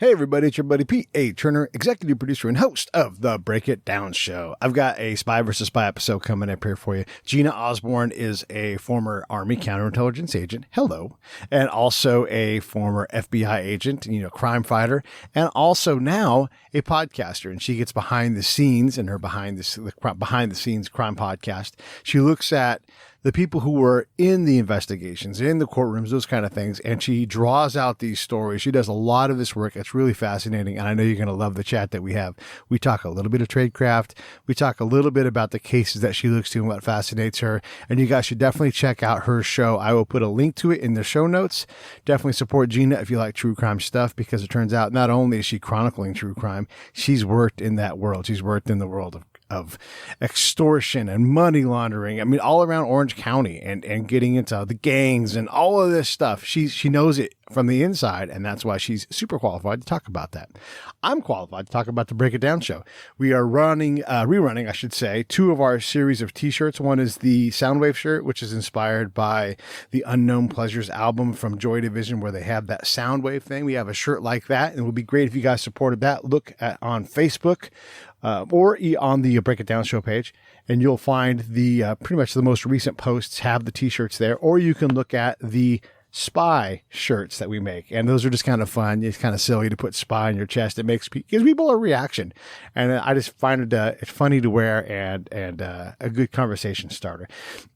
Hey everybody, it's your buddy Pete A. Turner, executive producer and host of the Break It Down Show. I've got a Spy vs. Spy episode coming up here for you. Gina Osborn is a former Army Counterintelligence Agent, hello, and also a former FBI agent, crime fighter, and also now a podcaster. And she gets behind the scenes in her behind the scenes crime podcast. She looks at the people who were in the investigations, in the courtrooms, those kind of things. And she draws out these stories. She does a lot of this work. It's really fascinating. And I know you're going to love the chat that we have. We talk a little bit of tradecraft. We talk a little bit about the cases that she looks to and what fascinates her. And you guys should definitely check out her show. I will put a link to it in the show notes. Definitely support Gina if you like true crime stuff, because it turns out not only is she chronicling true crime, she's worked in that world. She's worked in the world of extortion and money laundering. I mean, all around Orange County and getting into the gangs and all of this stuff. She knows it from the inside, and that's why she's super qualified to talk about that. I'm qualified to talk about the Break It Down show. We are rerunning, I should say, two of our series of t-shirts. One is the Soundwave shirt, which is inspired by the Unknown Pleasures album from Joy Division, where they have that Soundwave thing. We have a shirt like that, and it would be great if you guys supported that. Look on Facebook, or on the Break It Down show page, and you'll find the pretty much the most recent posts have the t-shirts there, or you can look at the spy shirts that we make, and those are just kind of fun. It's kind of silly to put spy on your chest. It gives people a reaction, and I just find it's funny to wear and a good conversation starter.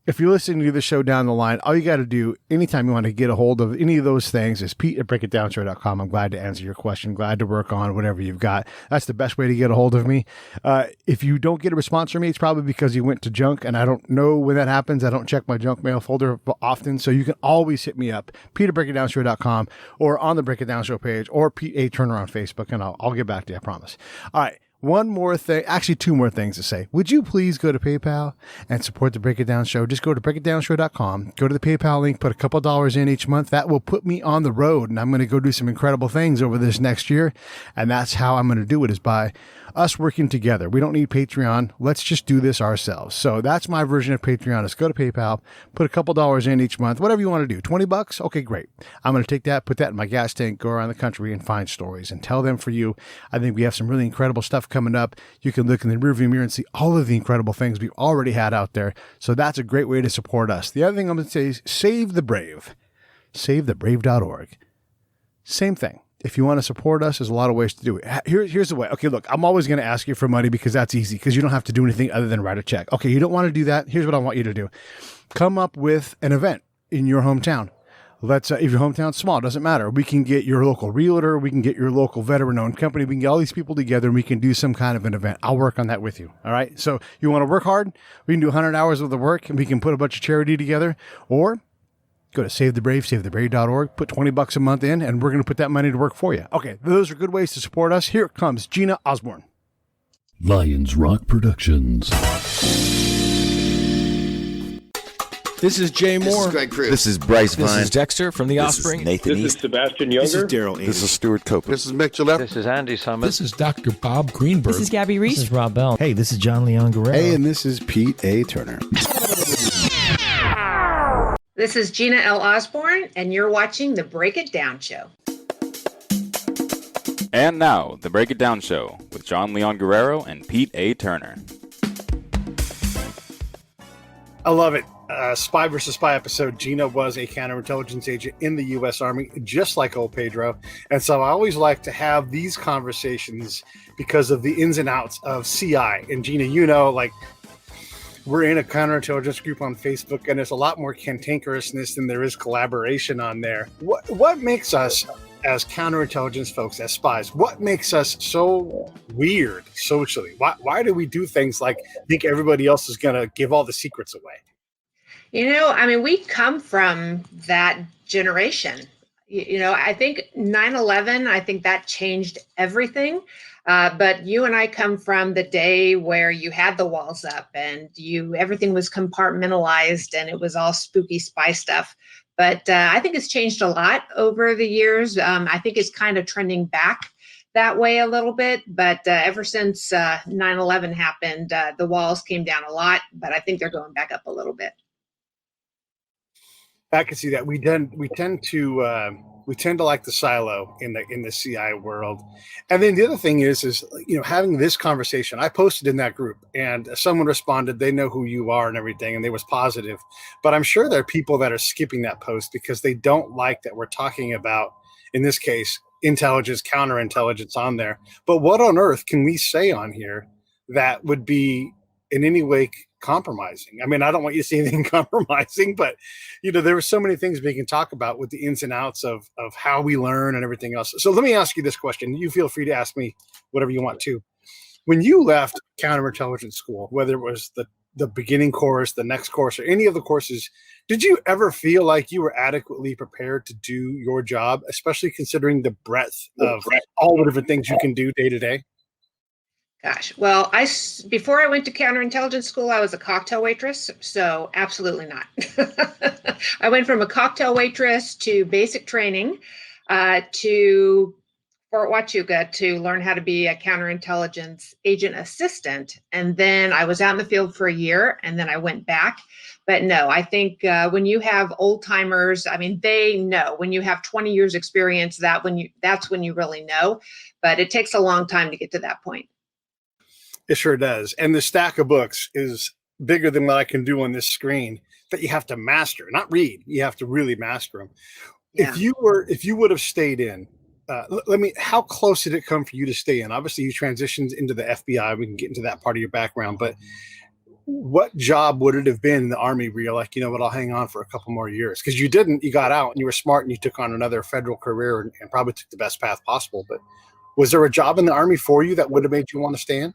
If you're listening to the show down the line, all you got to do anytime you want to get a hold of any of those things is pete@breakitdownshow.com. I'm glad to answer your question, glad to work on whatever you've got. That's the best way to get a hold of me. If you don't get a response from me, it's probably because you went to junk, and I don't know when that happens. I don't check my junk mail folder often, so you can always hit me up, pete@breakitdownshow.com, or on the Break It Down show page, or Pete A. Turner on Facebook, and I'll get back to you, I promise. All right. One more thing, actually two more things to say. Would you please go to PayPal and support the Break It Down show? Just go to breakitdownshow.com, go to the PayPal link, put a couple $1 in each month. That will put me on the road, and I'm going to go do some incredible things over this next year. And that's how I'm going to do it, is by us working together. We don't need Patreon. Let's just do this ourselves. So that's my version of Patreon, is go to PayPal, put a couple $1 in each month, whatever you want to do. $20? Okay, great. I'm going to take that, put that in my gas tank, go around the country and find stories and tell them for you. I think we have some really incredible stuff coming up. You can look in the rearview mirror and see all of the incredible things we've already had out there. So that's a great way to support us. The other thing I'm going to say is save the brave. SaveTheBrave.org. Same thing. If you want to support us, there's a lot of ways to do it. Here's the way. Okay, look, I'm always going to ask you for money because that's easy, because you don't have to do anything other than write a check. Okay, you don't want to do that. Here's what I want you to do. Come up with an event in your hometown. Let's, if your hometown's small, it doesn't matter. We can get your local realtor. We can get your local veteran-owned company. We can get all these people together, and we can do some kind of an event. I'll work on that with you. All right? So you want to work hard? We can do 100 hours worth of work, and we can put a bunch of charity together. Or go to Save the Brave, SaveTheBrave.org, put $20 a month in, and we're going to put that money to work for you. Okay, those are good ways to support us. Here comes Gina Osborn. Lions Rock Productions. This is Jay Moore. This is Greg Cruz. This is Bryce Vine. This is Dexter from The Offspring. This is Nathan This East. is Sebastian Younger. This is Daryl Aiden. This is Stuart Copeland. This is Mick Gillette. This is Andy Summers. This is Dr. Bob Greenberg. This is Gabby Reese. This is Rob Bell. Hey, this is John Leon Guerrero. Hey, and this is Pete A. Turner. This is Gina L Osborn, and you're watching the Break It Down Show. And now, the Break It Down Show with John Leon Guerrero and Pete A. Turner. I love it. Spy versus Spy episode. Gina was a counterintelligence agent in the U.S. Army, just like old Pedro. And so I always like to have these conversations because of the ins and outs of CI. And Gina, we're in a counterintelligence group on Facebook, and there's a lot more cantankerousness than there is collaboration on there. What makes us, as counterintelligence folks, as spies, what makes us so weird socially? Why do we do things like think everybody else is going to give all the secrets away? We come from that generation. I think 9/11, I think that changed everything. But you and I come from the day where you had the walls up and everything was compartmentalized and it was all spooky spy stuff. But I think it's changed a lot over the years. I think it's kind of trending back that way a little bit. But ever since 9/11 happened, the walls came down a lot, but I think they're going back up a little bit. I can see that. We tend to We tend to like the silo in the CI world. And then the other thing is having this conversation. I posted in that group and someone responded, they know who you are and everything, and they was positive. But I'm sure there are people that are skipping that post because they don't like that we're talking about, in this case, intelligence, counterintelligence on there. But what on earth can we say on here that would be in any way compromising? I mean, I don't want you to see anything compromising, but there were so many things we can talk about with the ins and outs of how we learn and everything else. So let me ask you this question. You feel free to ask me whatever you want to. When you left counterintelligence school, whether it was the beginning course, the next course, or any of the courses, did you ever feel like you were adequately prepared to do your job, especially considering the breadth of all the different things you can do day to day? Gosh, well, before I went to counterintelligence school, I was a cocktail waitress, so absolutely not. I went from a cocktail waitress to basic training to Fort Huachuca to learn how to be a counterintelligence agent assistant. And then I was out in the field for a year, and then I went back. But no, I think when you have old timers, I mean, they know when you have 20 years experience, that's when you really know. But it takes a long time to get to that point. It sure does. And the stack of books is bigger than what I can do on this screen that you have to master, not read. You have to really master them. Yeah. If you would have stayed in, how close did it come for you to stay in? Obviously you transitioned into the FBI. We can get into that part of your background, but what job would it have been in the Army where you're like, you know what, I'll hang on for a couple more years? Because you got out and you were smart and you took on another federal career and probably took the best path possible. But was there a job in the Army for you that would have made you want to stay in?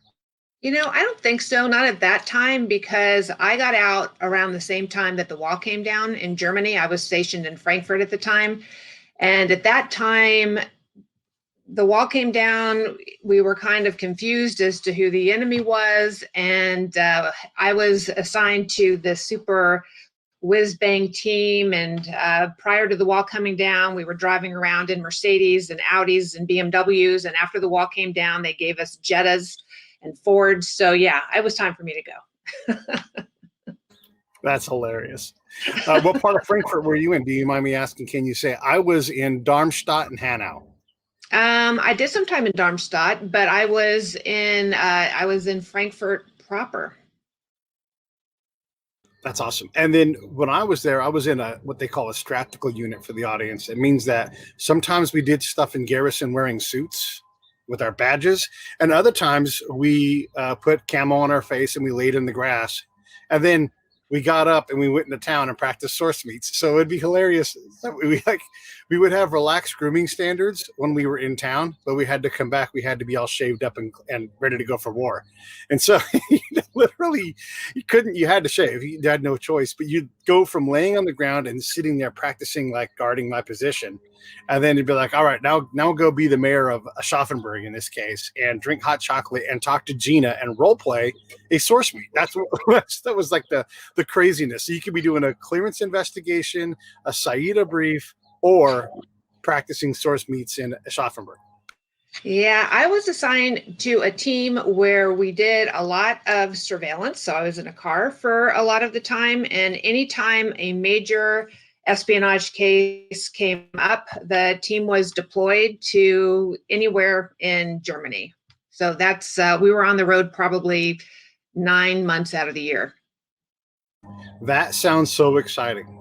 I don't think so. Not at that time, because I got out around the same time that the wall came down in Germany. I was stationed in Frankfurt at the time. And at that time, the wall came down. We were kind of confused as to who the enemy was. And I was assigned to the super whiz-bang team. And prior to the wall coming down, we were driving around in Mercedes and Audis and BMWs. And after the wall came down, they gave us Jettas and Fords. So yeah, it was time for me to go. That's hilarious. What part of Frankfurt were you in? Do you mind me asking? Can you say? I was in Darmstadt and Hanau. I did some time in Darmstadt, but I was in Frankfurt proper. That's awesome. And then when I was there, I was in what they call a stratical unit for the audience. It means that sometimes we did stuff in garrison wearing suits with our badges, and other times we put camo on our face and we laid in the grass, and then we got up and we went into town and practiced source meets. So it'd be hilarious. We would have relaxed grooming standards when we were in town, but we had to come back. We had to be all shaved up and ready to go for war. And so literally you had to shave. You had no choice, but you'd go from laying on the ground and sitting there practicing, like guarding my position. And then you'd be like, all right, now go be the mayor of Aschaffenburg in this case, and drink hot chocolate and talk to Gina and role play a source meet. That was like the craziness. So you could be doing a clearance investigation, a Saida brief, or practicing source meets in Aschaffenburg. Yeah, I was assigned to a team where we did a lot of surveillance. So I was in a car for a lot of the time, and anytime a major espionage case came up, the team was deployed to anywhere in Germany. So that's we were on the road probably 9 months out of the year. That sounds so exciting.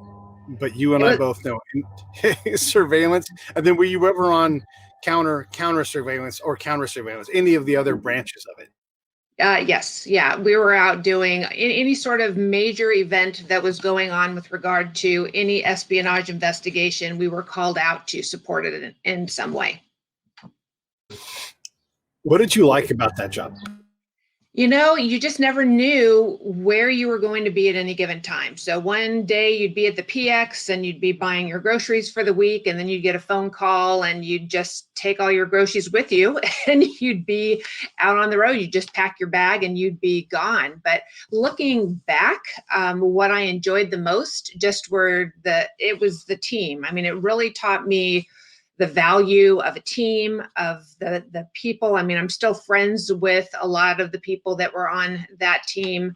But you and I both know surveillance. And then were you ever on counter surveillance or counter surveillance, any of the other branches of it? Yes. Yeah. We were out doing any sort of major event that was going on with regard to any espionage investigation. We were called out to support it in some way. What did you like about that job? You just never knew where you were going to be at any given time. So one day you'd be at the PX and you'd be buying your groceries for the week, and then you'd get a phone call and you'd just take all your groceries with you and you'd be out on the road. You'd just pack your bag and you'd be gone. But looking back, what I enjoyed the most it was the team. I mean, it really taught me the value of a team, of the people. I mean, I'm still friends with a lot of the people that were on that team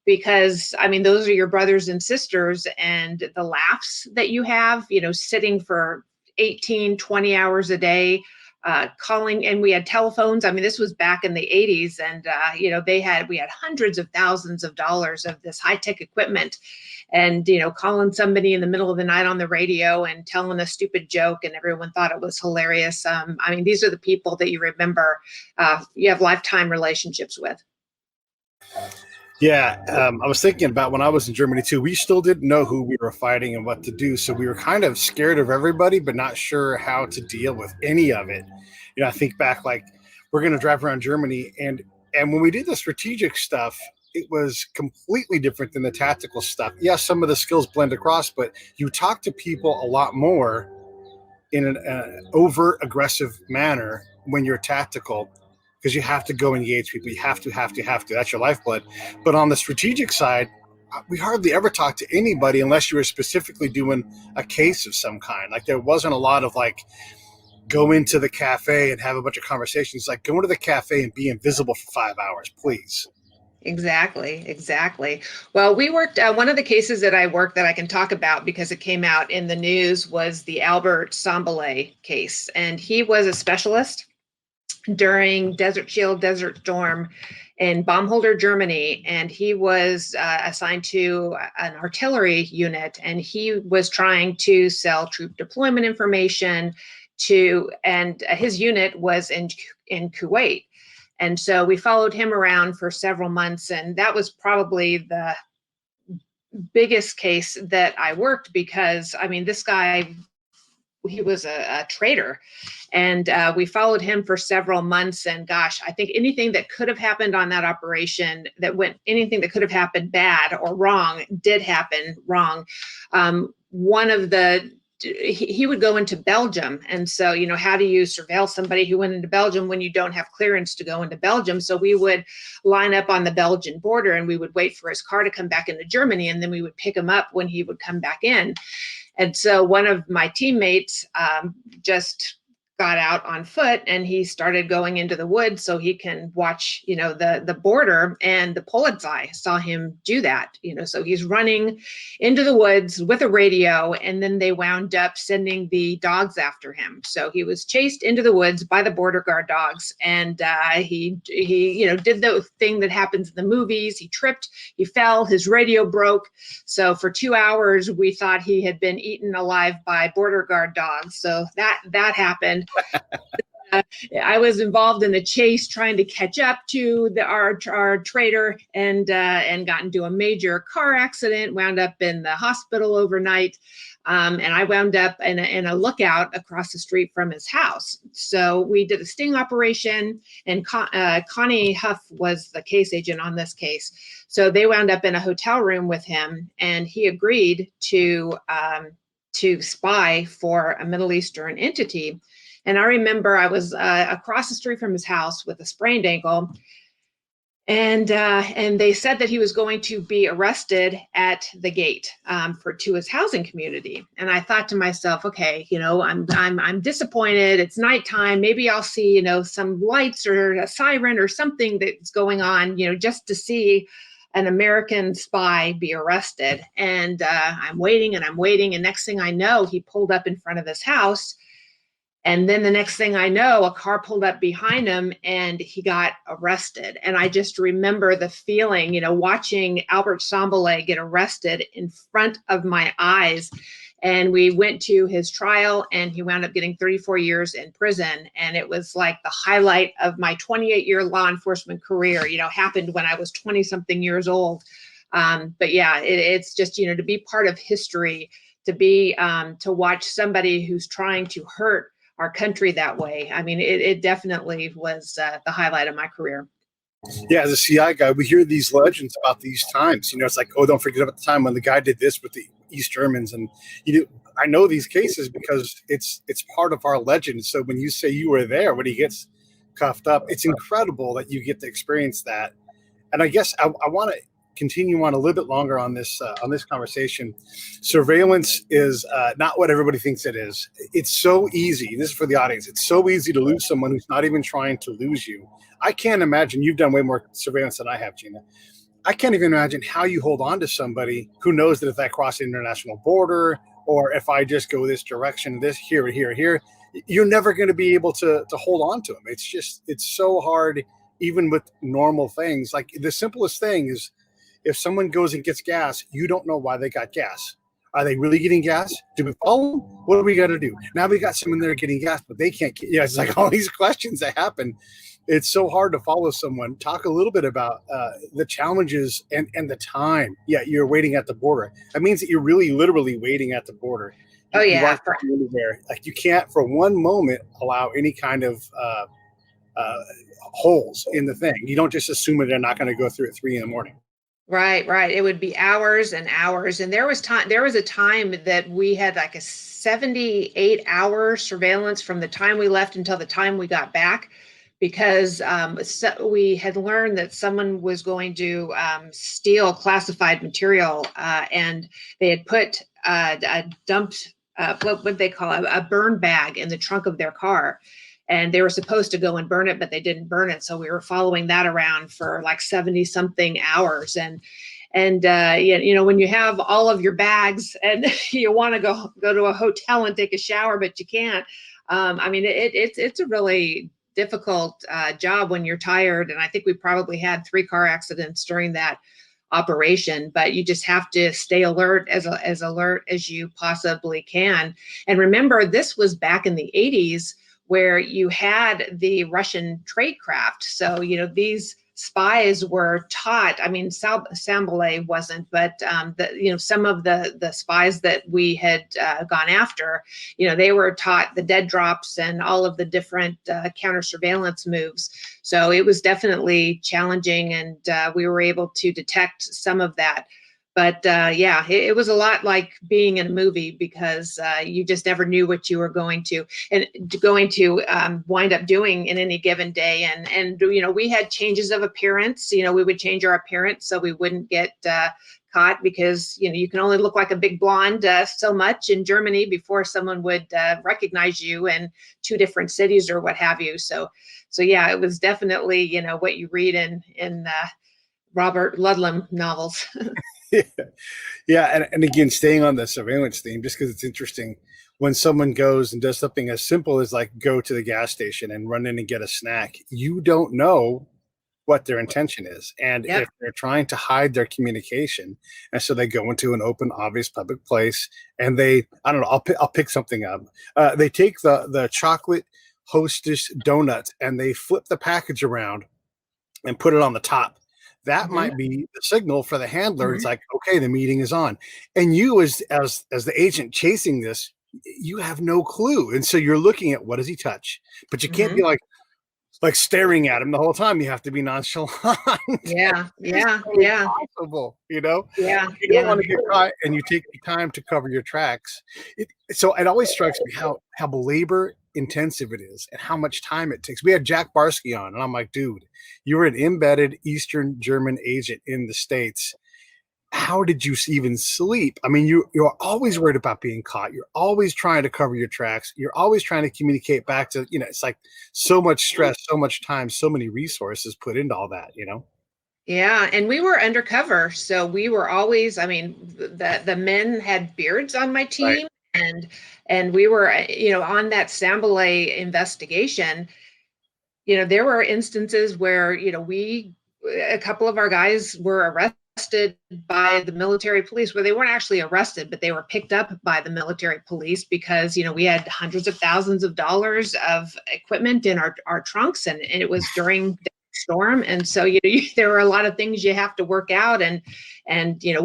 because, I mean, those are your brothers and sisters, and the laughs that you have, sitting for 18, 20 hours a day, calling, and we had telephones. I mean, this was back in the 80s, and we had hundreds of thousands of dollars of this high-tech equipment, and calling somebody in the middle of the night on the radio and telling a stupid joke, and everyone thought it was hilarious. I mean, these are the people that you remember, you have lifetime relationships with. Yeah, I was thinking about when I was in Germany too. We still didn't know who we were fighting and what to do, so we were kind of scared of everybody, but not sure how to deal with any of it. I think back, like, we're going to drive around Germany, and when we did the strategic stuff, it was completely different than the tactical stuff. Yes, some of the skills blend across, but you talk to people a lot more in an overt, aggressive manner when you're tactical, because you have to go engage people. You have to. That's your lifeblood. But on the strategic side, we hardly ever talk to anybody unless you were specifically doing a case of some kind. Like, there wasn't a lot of like, go into the cafe and have a bunch of conversations. Like, go into the cafe and be invisible for 5 hours, please. Exactly. Well, we worked, one of the cases that I worked that I can talk about because it came out in the news was the Albert Sambalay case. And he was a specialist during Desert Shield, Desert Storm in Baumholder, Germany. And he was assigned to an artillery unit, and he was trying to sell troop deployment information and his unit was in Kuwait. And so we followed him around for several months, and that was probably the biggest case that I worked because, I mean, this guy, he was a traitor, and we followed him for several months. And gosh, I think anything that could have happened on that operation anything that could have happened bad or wrong did happen wrong. He would go into Belgium. And so, how do you surveil somebody who went into Belgium when you don't have clearance to go into Belgium? So we would line up on the Belgian border, and we would wait for his car to come back into Germany, and then we would pick him up when he would come back in. And so one of my teammates just got out on foot, and he started going into the woods so he can watch, the border, and the Polizei saw him do that, so he's running into the woods with a radio, and then they wound up sending the dogs after him. So he was chased into the woods by the border guard dogs, and he did the thing that happens in the movies. He tripped, he fell, his radio broke. So for 2 hours, we thought he had been eaten alive by border guard dogs. So that happened. I was involved in the chase, trying to catch up to our traitor, and got into a major car accident. Wound up in the hospital overnight, and I wound up in a lookout across the street from his house. So we did a sting operation, and Connie Huff was the case agent on this case. So they wound up in a hotel room with him, and he agreed to spy for a Middle Eastern entity. And I remember I was across the street from his house with a sprained ankle, and they said that he was going to be arrested at the gate to his housing community. And I thought to myself, okay, I'm disappointed. It's nighttime. Maybe I'll see some lights or a siren or something that's going on, just to see an American spy be arrested. And I'm waiting, and next thing I know, he pulled up in front of his house. And then the next thing I know, a car pulled up behind him, and he got arrested. And I just remember the feeling, watching Albert Sambalay get arrested in front of my eyes. And we went to his trial, and he wound up getting 34 years in prison. And it was like the highlight of my 28-year law enforcement career, happened when I was 20 something years old. But yeah, it's just, to be part of history, to watch somebody who's trying to hurt our country that way. I mean, it definitely was the highlight of my career. Yeah, as a CI guy, we hear these legends about these times. It's like, oh, don't forget about the time when the guy did this with the East Germans. And I know these cases because it's part of our legend. So when you say you were there when he gets cuffed up, it's incredible that you get to experience that. And I guess I want to continue on a little bit longer on this conversation. Surveillance is not what everybody thinks it is. It's so easy. This is for the audience. It's so easy to lose someone who's not even trying to lose you. I can't imagine. You've done way more surveillance than I have, Gina. I can't even imagine how you hold on to somebody who knows that if they cross the international border or if I just go this direction, this here, here, you're never going to be able to hold on to them. It's so hard, even with normal things. Like the simplest thing is if someone goes and gets gas, you don't know why they got gas. Are they really getting gas? Do we follow them? What do we got to do? Now we got someone there getting gas, but they can't get, it's like all these questions that happen. It's so hard to follow someone. Talk a little bit about the challenges and the time. Yeah, you're waiting at the border. That means that you're really literally waiting at the border. Oh, You yeah. aren't going anywhere. Like you can't for one moment allow any kind of holes in the thing. You don't just assume that they're not going to go through at 3 a.m. Right. It would be hours and hours. And there was a time that we had like a 78-hour surveillance from the time we left until the time we got back, because we had learned that someone was going to steal classified material, and they had put what would they call a burn bag in the trunk of their car. And they were supposed to go and burn it, but they didn't burn it. So we were following that around for like 70 something hours. And when you have all of your bags and you want to go to a hotel and take a shower, but you can't. It's a really difficult job when you're tired. And I think we probably had 3 car accidents during that operation, but you just have to stay alert, as alert as you possibly can. And remember, this was back in the 80s, where you had the Russian trade craft. So, these spies were taught, Sambalay wasn't, but some of the spies that we had gone after, they were taught the dead drops and all of the different counter surveillance moves. So it was definitely challenging, and we were able to detect some of that. But it was a lot like being in a movie, because you just never knew what you were going to wind up doing in any given day. And we had changes of appearance. We would change our appearance so we wouldn't get caught, because you can only look like a big blonde so much in Germany before someone would recognize you in 2 different cities or what have you. So yeah, it was definitely what you read in Robert Ludlum novels. Yeah. And again, staying on the surveillance theme, just because it's interesting, when someone goes and does something as simple as like go to the gas station and run in and get a snack, you don't know what their intention is. And if they're trying to hide their communication, and so they go into an open, obvious public place, and I'll pick something up. They take the chocolate Hostess donuts and they flip the package around and put it on the top. That might be the signal for the handler. It's like, okay, the meeting is on. And you as the agent chasing this, you have no clue. And so you're looking at, what does he touch? But you can't be like staring at him the whole time. You have to be nonchalant. Yeah. Impossible, Yeah. You don't want to get caught, and you take the time to cover your tracks. So it always strikes me how labor intensive it is and how much time it takes. We had Jack Barsky on, and I'm like, dude, you were an embedded Eastern German agent in the States. How did you even sleep? I mean, you're always worried about being caught. You're always trying to cover your tracks. You're always trying to communicate back to, it's like so much stress, so much time, so many resources put into all that, Yeah. And we were undercover. So we were always, the men had beards on my team. Right. And we were, on that Sambalay investigation, there were instances where, a couple of our guys were arrested by the military police, where they weren't actually arrested, but they were picked up by the military police because, we had hundreds of thousands of dollars of equipment in our trunks, and it was during the storm. And so, there were a lot of things you have to work out, and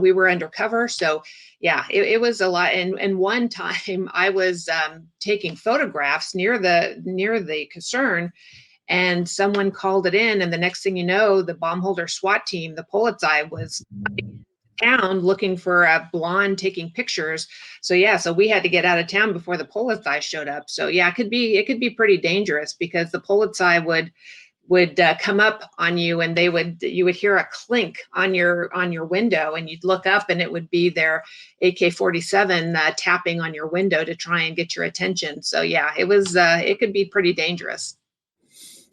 we were undercover. So yeah, it was a lot. And one time I was taking photographs near the concern, and someone called it in. And the next thing you know, the bomb holder SWAT team, the Polizei, was in town looking for a blonde taking pictures. So yeah, so we had to get out of town before the Polizei showed up. So yeah, it could be pretty dangerous, because the Polizei would come up on you, and you would hear a clink on your window, and you'd look up, and it would be their AK-47 tapping on your window to try and get your attention. So yeah, it could be pretty dangerous.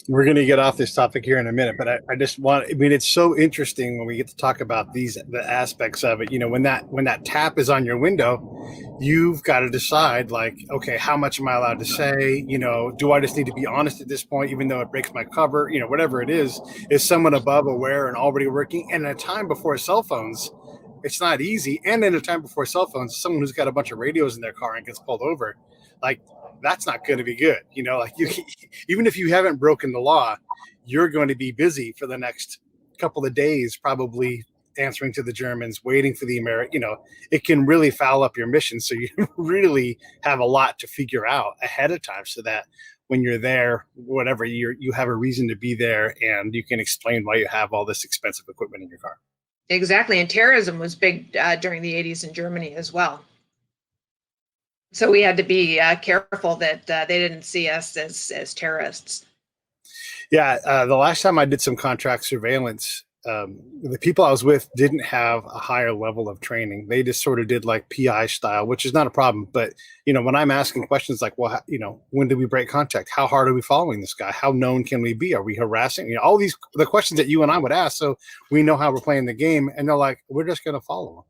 We're going to get off this topic here in a minute, but I just want, I mean, it's so interesting when we get to talk about the aspects of it. You know, when that tap is on your window, you've got to decide, like, okay, how much am I allowed to say? You know, do I just need to be honest at this point, even though it breaks my cover? You know, whatever it is someone above aware and already working? And in a time before cell phones, it's not easy. And in a time before cell phones, someone who's got a bunch of radios in their car and gets pulled over, like, that's not going to be good. You know, like even if you haven't broken the law, you're going to be busy for the next couple of days, probably answering to the Germans, waiting for the American, you know, it can really foul up your mission. So you really have a lot to figure out ahead of time so that when you're there, whatever, you have a reason to be there and you can explain why you have all this expensive equipment in your car. Exactly. And terrorism was big during the 80s in Germany as well. So we had to be careful that they didn't see us as terrorists. Yeah, the last time I did some contract surveillance, the people I was with didn't have a higher level of training. They just sort of did like PI style, which is not a problem. But, you know, when I'm asking questions like, well, you know, when did we break contact? How hard are we following this guy? How known can we be? Are we harassing? You know, all the questions that you and I would ask. So we know how we're playing the game. And they're like, we're just going to follow him.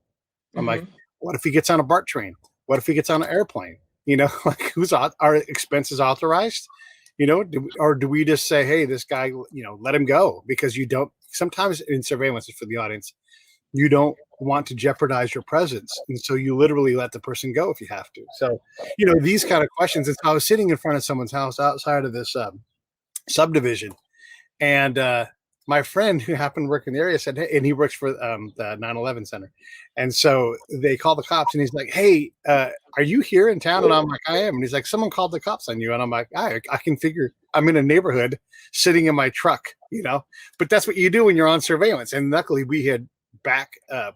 I'm like, what if he gets on a BART train? What if he gets on an airplane? You know, like are expenses authorized? You know, do we just say, hey, this guy, you know, let him go? Because you don't, sometimes in surveillance, for the audience, you don't want to jeopardize your presence. And so you literally let the person go if you have to. So, you know, these kind of questions. And so I was sitting in front of someone's house outside of this subdivision. And my friend who happened to work in the area said, hey, and he works for the 9/11 Center. And so they called the cops and he's like, hey, are you here in town? And I'm like, I am. And he's like, someone called the cops on you. And I'm like, I can figure I'm in a neighborhood sitting in my truck, you know, but that's what you do when you're on surveillance. And luckily we had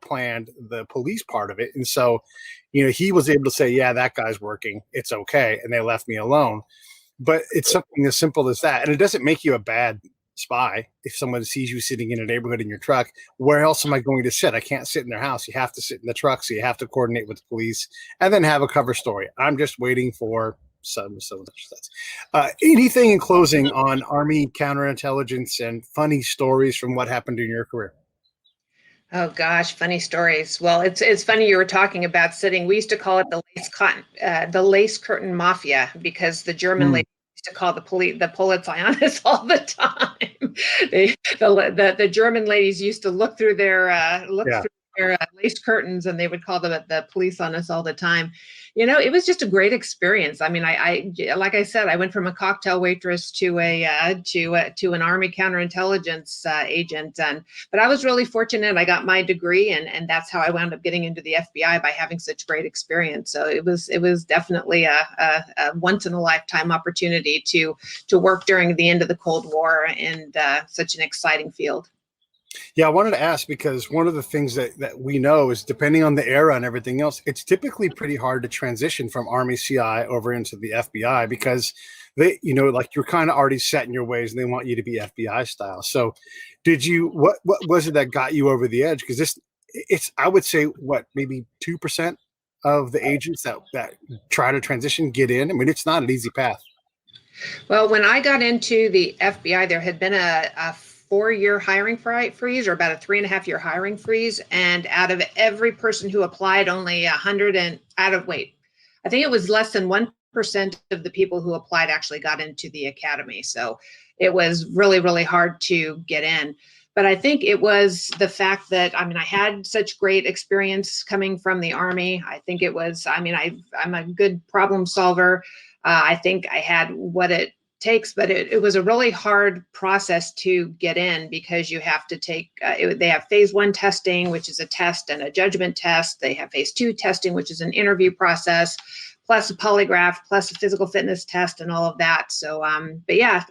planned the police part of it. And so, you know, he was able to say, yeah, that guy's working. It's okay. And they left me alone. But it's something as simple as that. And it doesn't make you a bad spy. If someone sees you sitting in a neighborhood in your truck, where else am I going to sit? I can't sit in their house. You have to sit in the truck. So you have to coordinate with the police and then have a cover story. I'm just waiting for some anything in closing on Army counterintelligence and funny stories from what happened in your career? Oh gosh, funny stories. Well, it's funny you were talking about sitting. We used to call it the lace curtain mafia, because the German ladies used to call the Polizei on us all the time. The German ladies used to look through their lace curtains, and they would call the police on us all the time. You know, it was just a great experience. I mean, I like I said, I went from a cocktail waitress to an Army counterintelligence agent, but I was really fortunate. I got my degree, and that's how I wound up getting into the FBI, by having such great experience. So it was definitely a once in a lifetime opportunity to work during the end of the Cold War in such an exciting field. Yeah, I wanted to ask, because one of the things that we know is, depending on the era and everything else, it's typically pretty hard to transition from Army CI over into the FBI, because they, you know, like, you're kind of already set in your ways and they want you to be FBI style. So what was it that got you over the edge? Because it's, I would say, maybe 2% of the agents that try to transition get in. I mean, it's not an easy path. Well, when I got into the FBI, there had been a 4-year hiring freeze, or about a 3.5-year hiring freeze. And out of every person who applied, only 100 I think it was less than 1% of the people who applied actually got into the academy. So it was really, really hard to get in. But I think it was the fact that, I mean, I had such great experience coming from the Army. I think it was, I mean, I'm a good problem solver. I think I had what it takes, but it was a really hard process to get in, because you have to take, they have phase 1 testing, which is a test and a judgment test. They have phase 2 testing, which is an interview process, plus a polygraph, plus a physical fitness test, and all of that. So, but yeah,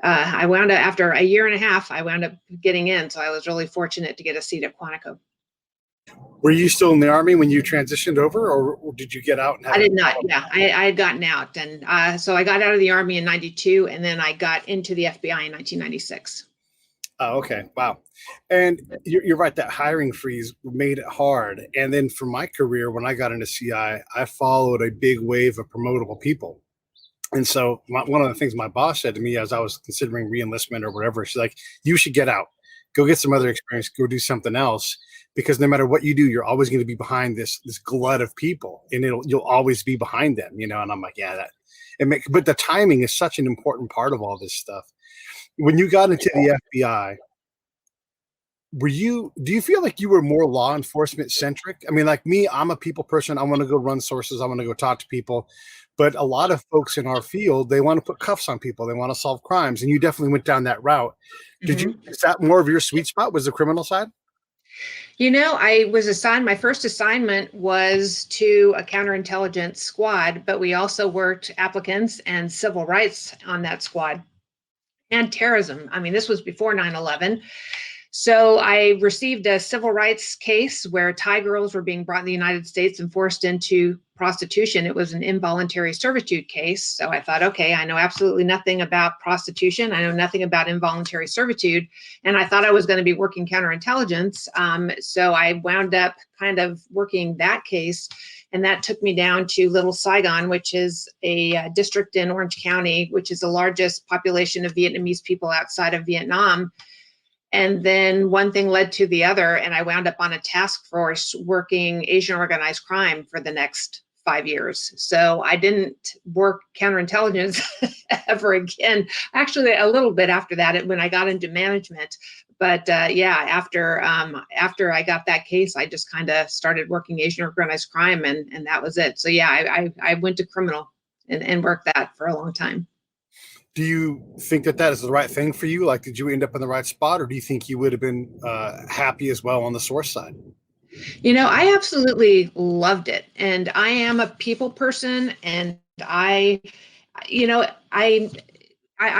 I wound up, after a year and a half, I wound up getting in. So I was really fortunate to get a seat at Quantico. Were you still in the Army when you transitioned over, or did you get out? I did not. Yeah, I had gotten out. And so I got out of the Army in 92, and then I got into the FBI in 1996. Oh, okay. Wow. And you're right. That hiring freeze made it hard. And then for my career, when I got into CI, I followed a big wave of promotable people. And so one of the things my boss said to me as I was considering reenlistment or whatever, she's like, you should get out, go get some other experience, go do something else, because no matter what you do, you're always going to be behind this glut of people, and you'll always be behind them, And I'm like, yeah, but the timing is such an important part of all this stuff. When you got into the FBI, do you feel like you were more law enforcement centric? I mean, like me, I'm a people person. I want to go run sources. I want to go talk to people. But a lot of folks in our field, they want to put cuffs on people. They want to solve crimes. And you definitely went down that route. Is that more of your sweet spot, was the criminal side? I was assigned, my first assignment was to a counterintelligence squad, but we also worked applicants and civil rights on that squad, and terrorism. I mean, this was before 9/11. So I received a civil rights case where Thai girls were being brought in the United States and forced into prostitution. It was an involuntary servitude case. So I thought, okay, I know absolutely nothing about prostitution. I know nothing about involuntary servitude. And I thought I was going to be working counterintelligence. So I wound up kind of working that case. And that took me down to Little Saigon, which is a district in Orange County, which is the largest population of Vietnamese people outside of Vietnam. And then one thing led to the other, and I wound up on a task force working Asian organized crime for the next 5 years. So I didn't work counterintelligence ever again. Actually, a little bit after that, when I got into management. But after I got that case, I just kind of started working Asian organized crime, and that was it. So I went to criminal and worked that for a long time. Do you think that is the right thing for you? Like, did you end up in the right spot, or do you think you would have been happy as well on the source side? I absolutely loved it. And I am a people person, and I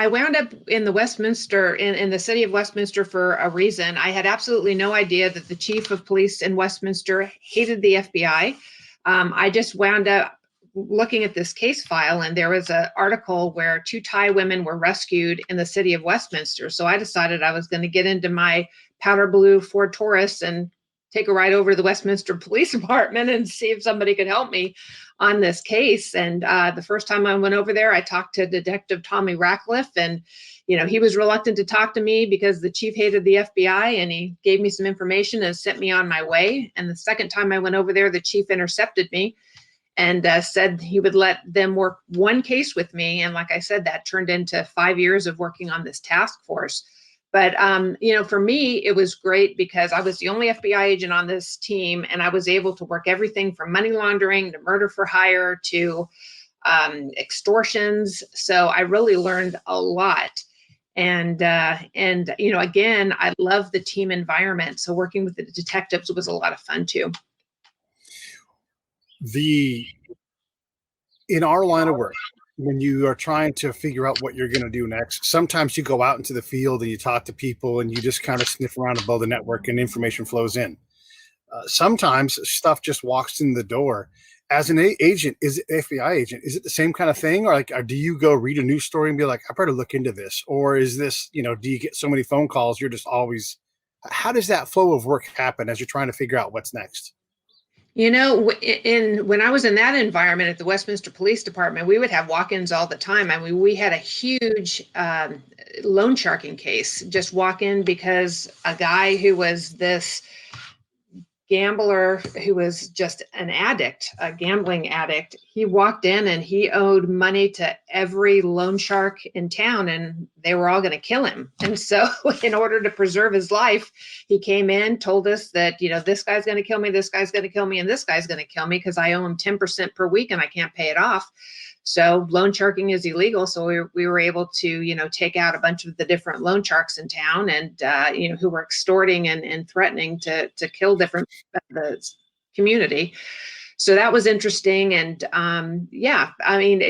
wound up in the Westminster, in the city of Westminster for a reason. I had absolutely no idea that the chief of police in Westminster hated the FBI. I just wound up looking at this case file, and there was an article where 2 Thai women were rescued in the city of Westminster. So I decided I was going to get into my powder blue Ford Taurus and take a ride over to the Westminster Police Department and see if somebody could help me on this case. And the first time I went over there, I talked to Detective Tommy Ratcliffe, and he was reluctant to talk to me because the chief hated the FBI, and he gave me some information and sent me on my way. And the second time I went over there, the chief intercepted me and said he would let them work one case with me. And like I said, that turned into 5 years of working on this task force. But, for me, it was great because I was the only FBI agent on this team, and I was able to work everything from money laundering to murder for hire to extortions. So I really learned a lot. And again, I love the team environment. So working with the detectives was a lot of fun too. In our line of work, when you are trying to figure out what you're going to do next, sometimes you go out into the field and you talk to people and you just kind of sniff around above the network and information flows in. Sometimes stuff just walks in the door. As an agent, FBI agent, is it the same kind of thing? Or do you go read a news story and be like, I better look into this? Or is this, do you get so many phone calls? You're just always, how does that flow of work happen as you're trying to figure out what's next? When I was in that environment at the Westminster Police Department, we would have walk-ins all the time. I mean, we had a huge loan sharking case. Just walk in because a guy who was this gambler, who was just an addict, a gambling addict, he walked in and he owed money to every loan shark in town, and they were all going to kill him. And so in order to preserve his life, he came in, told us that, this guy's going to kill me, this guy's going to kill me, and this guy's going to kill me because I owe him 10% per week and I can't pay it off. So loan sharking is illegal. So we were able to, take out a bunch of the different loan sharks in town, and, who were extorting and threatening to kill the community. So that was interesting. And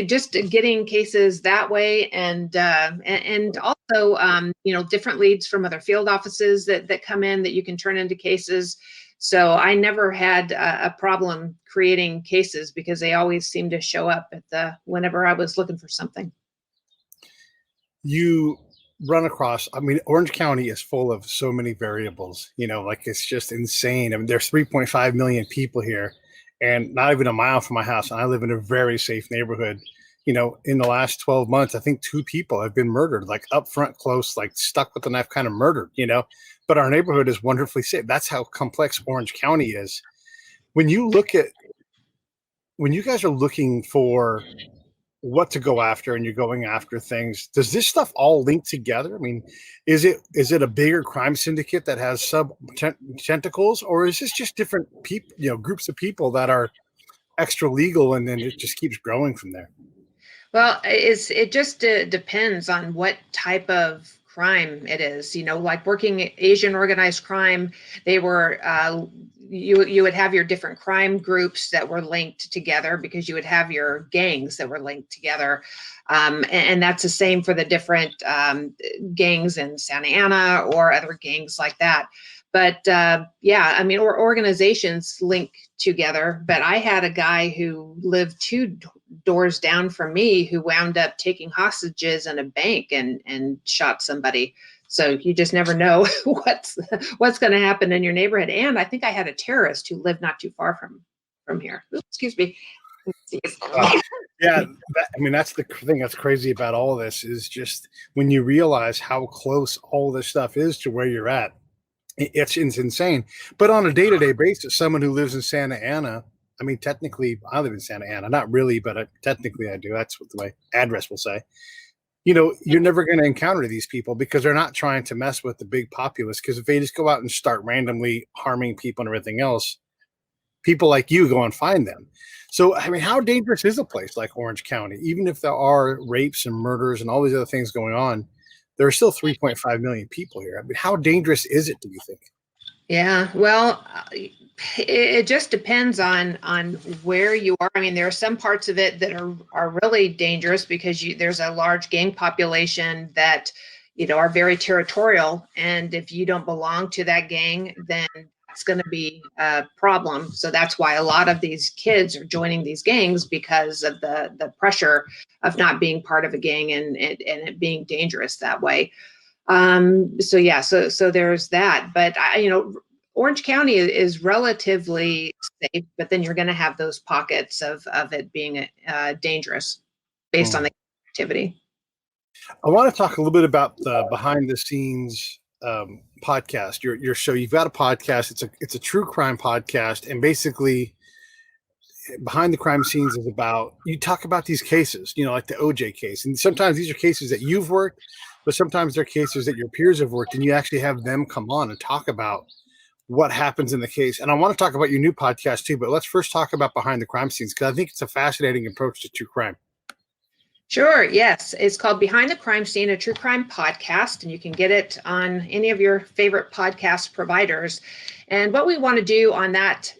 just getting cases that way, and also, different leads from other field offices that come in that you can turn into cases. So I never had a problem creating cases because they always seemed to show up whenever I was looking for something. You run across, Orange County is full of so many variables, it's just insane. There's 3.5 million people here and not even a mile from my house. And I live in a very safe neighborhood. in the last 12 months, I think 2 people have been murdered, like up front, close, like stuck with the knife, kind of murdered, but our neighborhood is wonderfully safe. That's how complex Orange County is. When you guys are looking for what to go after and you're going after things, does this stuff all link together? I mean, is it a bigger crime syndicate that has sub tentacles, or is this just different people, groups of people that are extra legal, and then it just keeps growing from there? Well, it just depends on what type of crime it is. Like working Asian organized crime, they were you would have your different crime groups that were linked together because you would have your gangs that were linked together, and that's the same for the different gangs in Santa Ana or other gangs like that. But or organizations link together. But I had a guy who lived 2 doors down from me who wound up taking hostages in a bank and shot somebody. So you just never know what's going to happen in your neighborhood. And I think I had a terrorist who lived not too far from here. Oops, excuse me. That's the thing that's crazy about all of this is just when you realize how close all this stuff is to where you're at. It's insane. But on a day-to-day basis, someone who lives in Santa Ana, I mean, technically, I live in Santa Ana. Not really, but technically I do. That's what my address will say. You're never going to encounter these people because they're not trying to mess with the big populace. Because if they just go out and start randomly harming people and everything else, people like you go and find them. So, I mean, how dangerous is a place like Orange County? Even if there are rapes and murders and all these other things going on, there are still 3.5 million people here. I mean, how dangerous is it, do you think? Yeah, well, it just depends on where you are. I mean, there are some parts of it that are really dangerous because there's a large gang population that, are very territorial. And if you don't belong to that gang, then it's going to be a problem. So that's why a lot of these kids are joining these gangs because of the pressure of not being part of a gang and it being dangerous that way. So there's that. But Orange County is relatively safe, but then you're going to have those pockets of it being dangerous based on the activity. I want to talk a little bit about the behind the scenes podcast, your show. You've got a podcast. It's a true crime podcast, and basically behind the crime scenes is about, you talk about these cases, like the OJ case. And sometimes these are cases that you've worked, but sometimes they're cases that your peers have worked, and you actually have them come on and talk about what happens in the case. And I want to talk about your new podcast too, but let's first talk about behind the crime scenes, because I think it's a fascinating approach to true crime. Sure. Yes. It's called Behind the Crime Scene, a true crime podcast, and you can get it on any of your favorite podcast providers. And what we want to do on that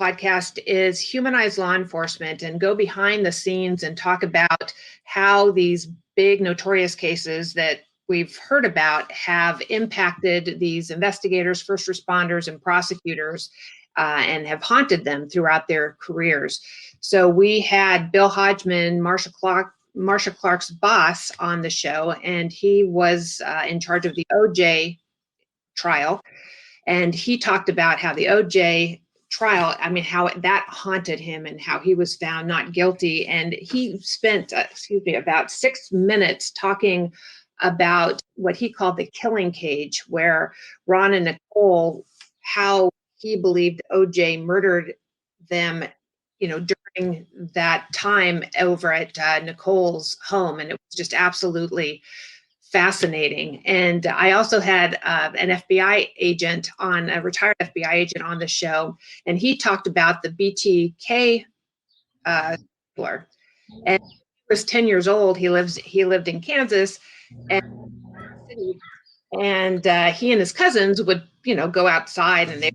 podcast is humanize law enforcement and go behind the scenes and talk about how these big notorious cases that we've heard about have impacted these investigators, first responders, and prosecutors, and have haunted them throughout their careers. So we had Bill Hodgman, Marsha Clark's boss, on the show, and he was in charge of the OJ trial. And he talked about how the OJ trial, I mean, how that haunted him and how he was found not guilty. And he spent, about 6 minutes talking about what he called the killing cage, where Ron and Nicole, how he believed OJ murdered them, during that time over at Nicole's home. And it was just absolutely fascinating. And I also had an FBI agent a retired FBI agent on the show, and he talked about the BTK killer. And he was 10 years old. He lived in Kansas, and he and his cousins would, go outside, and they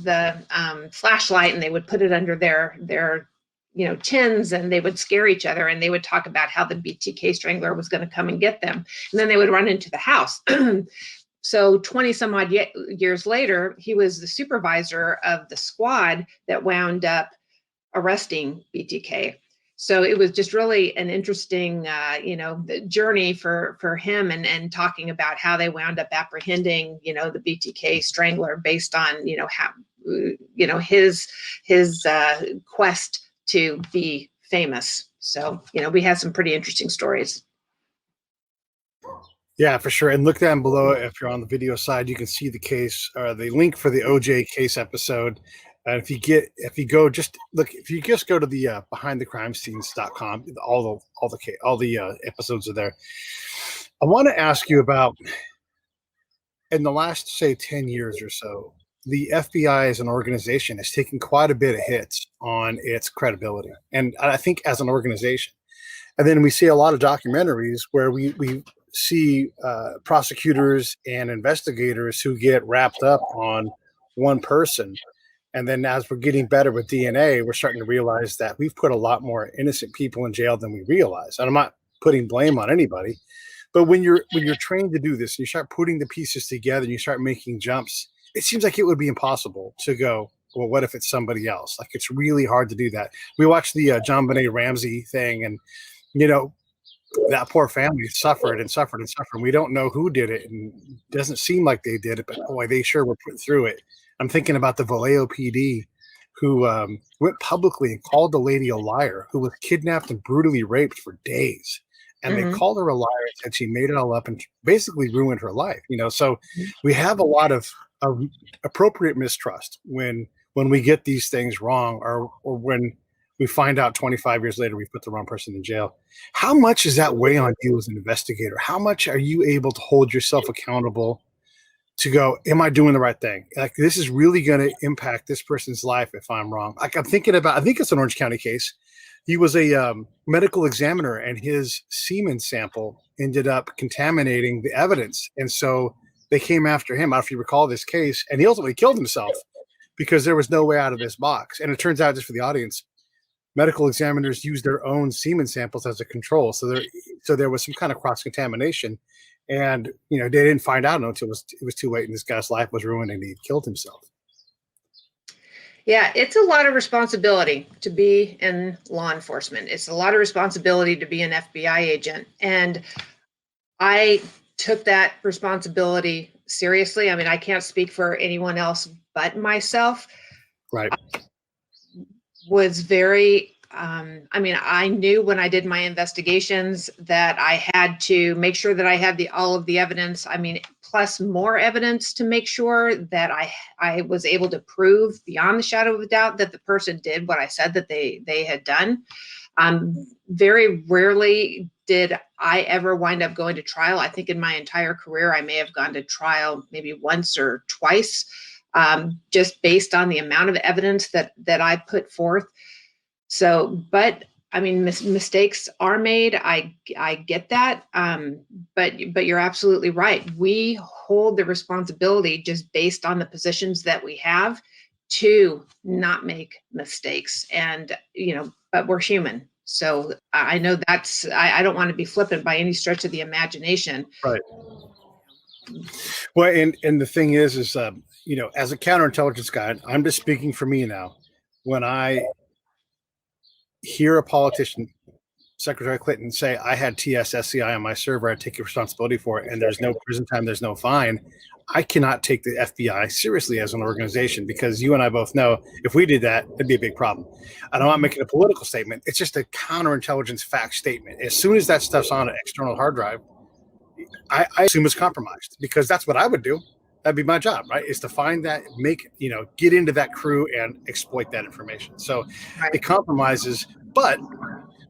the flashlight, and they would put it under their chins, and they would scare each other, and they would talk about how the BTK strangler was going to come and get them, and then they would run into the house. So 20 some odd years later, he was the supervisor of the squad that wound up arresting BTK. So it was just really an interesting, journey for him, and talking about how they wound up apprehending, the BTK strangler based on, how, his quest to be famous So, we had some pretty interesting stories. Yeah, for sure. And look down below if you're on the video side, you can see the case or the link for the OJ case episode. And if you go to the behindthecrimescenes.com, all the episodes are there. I want to ask you about, in the last, say, 10 years or so, the FBI as an organization has taken quite a bit of hits on its credibility. And I think as an organization. And then we see a lot of documentaries where we see prosecutors and investigators who get wrapped up on one person. And then as we're getting better with DNA, we're starting to realize that we've put a lot more innocent people in jail than we realize. And I'm not putting blame on anybody, but when you're trained to do this, and you start putting the pieces together and you start making jumps, it seems like it would be impossible to go, well, what if it's somebody else? Like, it's really hard to do that. We watched the John Benet Ramsey thing, and that poor family suffered and suffered and suffered. We don't know who did it, and it doesn't seem like they did it, but boy, they sure were put through it. I'm thinking about the Vallejo PD, who went publicly and called the lady a liar, who was kidnapped and brutally raped for days. And they called her a liar and said she made it all up and basically ruined her life. So we have a lot of appropriate mistrust when we get these things wrong, or when we find out 25 years later we've put the wrong person in jail. How much does that weigh on you as an investigator? How much are you able to hold yourself accountable to go, am I doing the right thing? Like, this is really going to impact this person's life if I'm wrong. Like, I think it's an Orange County case. He was a medical examiner, and his semen sample ended up contaminating the evidence. And so they came after him. I don't know if you recall this case, and he ultimately killed himself because there was no way out of this box. And it turns out, just for the audience, medical examiners use their own semen samples as a control. So there was some kind of cross-contamination, and they didn't find out until it was too late, and this guy's life was ruined, and he killed himself. Yeah, it's a lot of responsibility to be in law enforcement. It's a lot of responsibility to be an FBI agent, and I took that responsibility seriously. I mean, I can't speak for anyone else but myself. Right. Was very, I knew when I did my investigations that I had to make sure that I had all of the evidence. Plus more evidence to make sure that I was able to prove beyond the shadow of a doubt that the person did what I said that they had done. Very rarely did I ever wind up going to trial. I think in my entire career, I may have gone to trial maybe once or twice. Just based on the amount of evidence that I put forth. So, but mistakes are made. I get that. But you're absolutely right. We hold the responsibility just based on the positions that we have to not make mistakes. And, but we're human. So I know I don't want to be flippant by any stretch of the imagination. Right. Well, and the thing is, as a counterintelligence guy, I'm just speaking for me now. When I hear a politician, Secretary Clinton, say, I had TSSCI on my server, I take responsibility for it, and there's no prison time, there's no fine, I cannot take the FBI seriously as an organization, because you and I both know if we did that, it'd be a big problem. I'm not making a political statement. It's just a counterintelligence fact statement. As soon as that stuff's on an external hard drive, I assume it's compromised, because that's what I would do. That'd be my job, right? Is to find that, get into that crew and exploit that information. So it compromises. But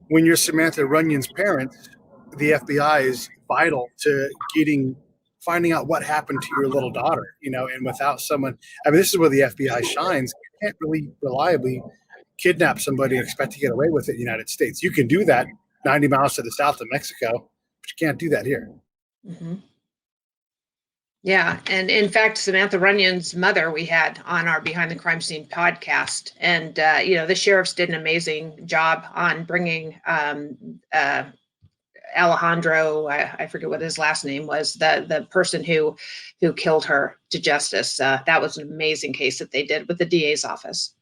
when you're Samantha Runyon's parents, the FBI is vital to finding out what happened to your little daughter, and without someone, this is where the FBI shines. You can't really reliably kidnap somebody and expect to get away with it in the United States. You can do that 90 miles to the south of Mexico, but you can't do that here. Mm-hmm. Yeah. And in fact, Samantha Runyon's mother, we had on our Behind the Crime Scene podcast. And, the sheriffs did an amazing job on bringing Alejandro, I forget what his last name was, the person who killed her, to justice. That was an amazing case that they did with the DA's office.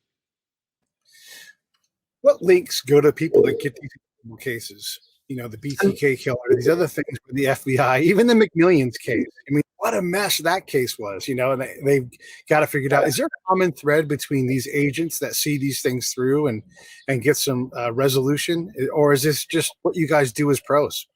What links go to people that get these cases? the BTK killer, these other things with the FBI, even the McMillions case. I mean, what a mess that case was, and they've got to figure it out. Is there a common thread between these agents that see these things through and get some resolution? Or is this just what you guys do as pros?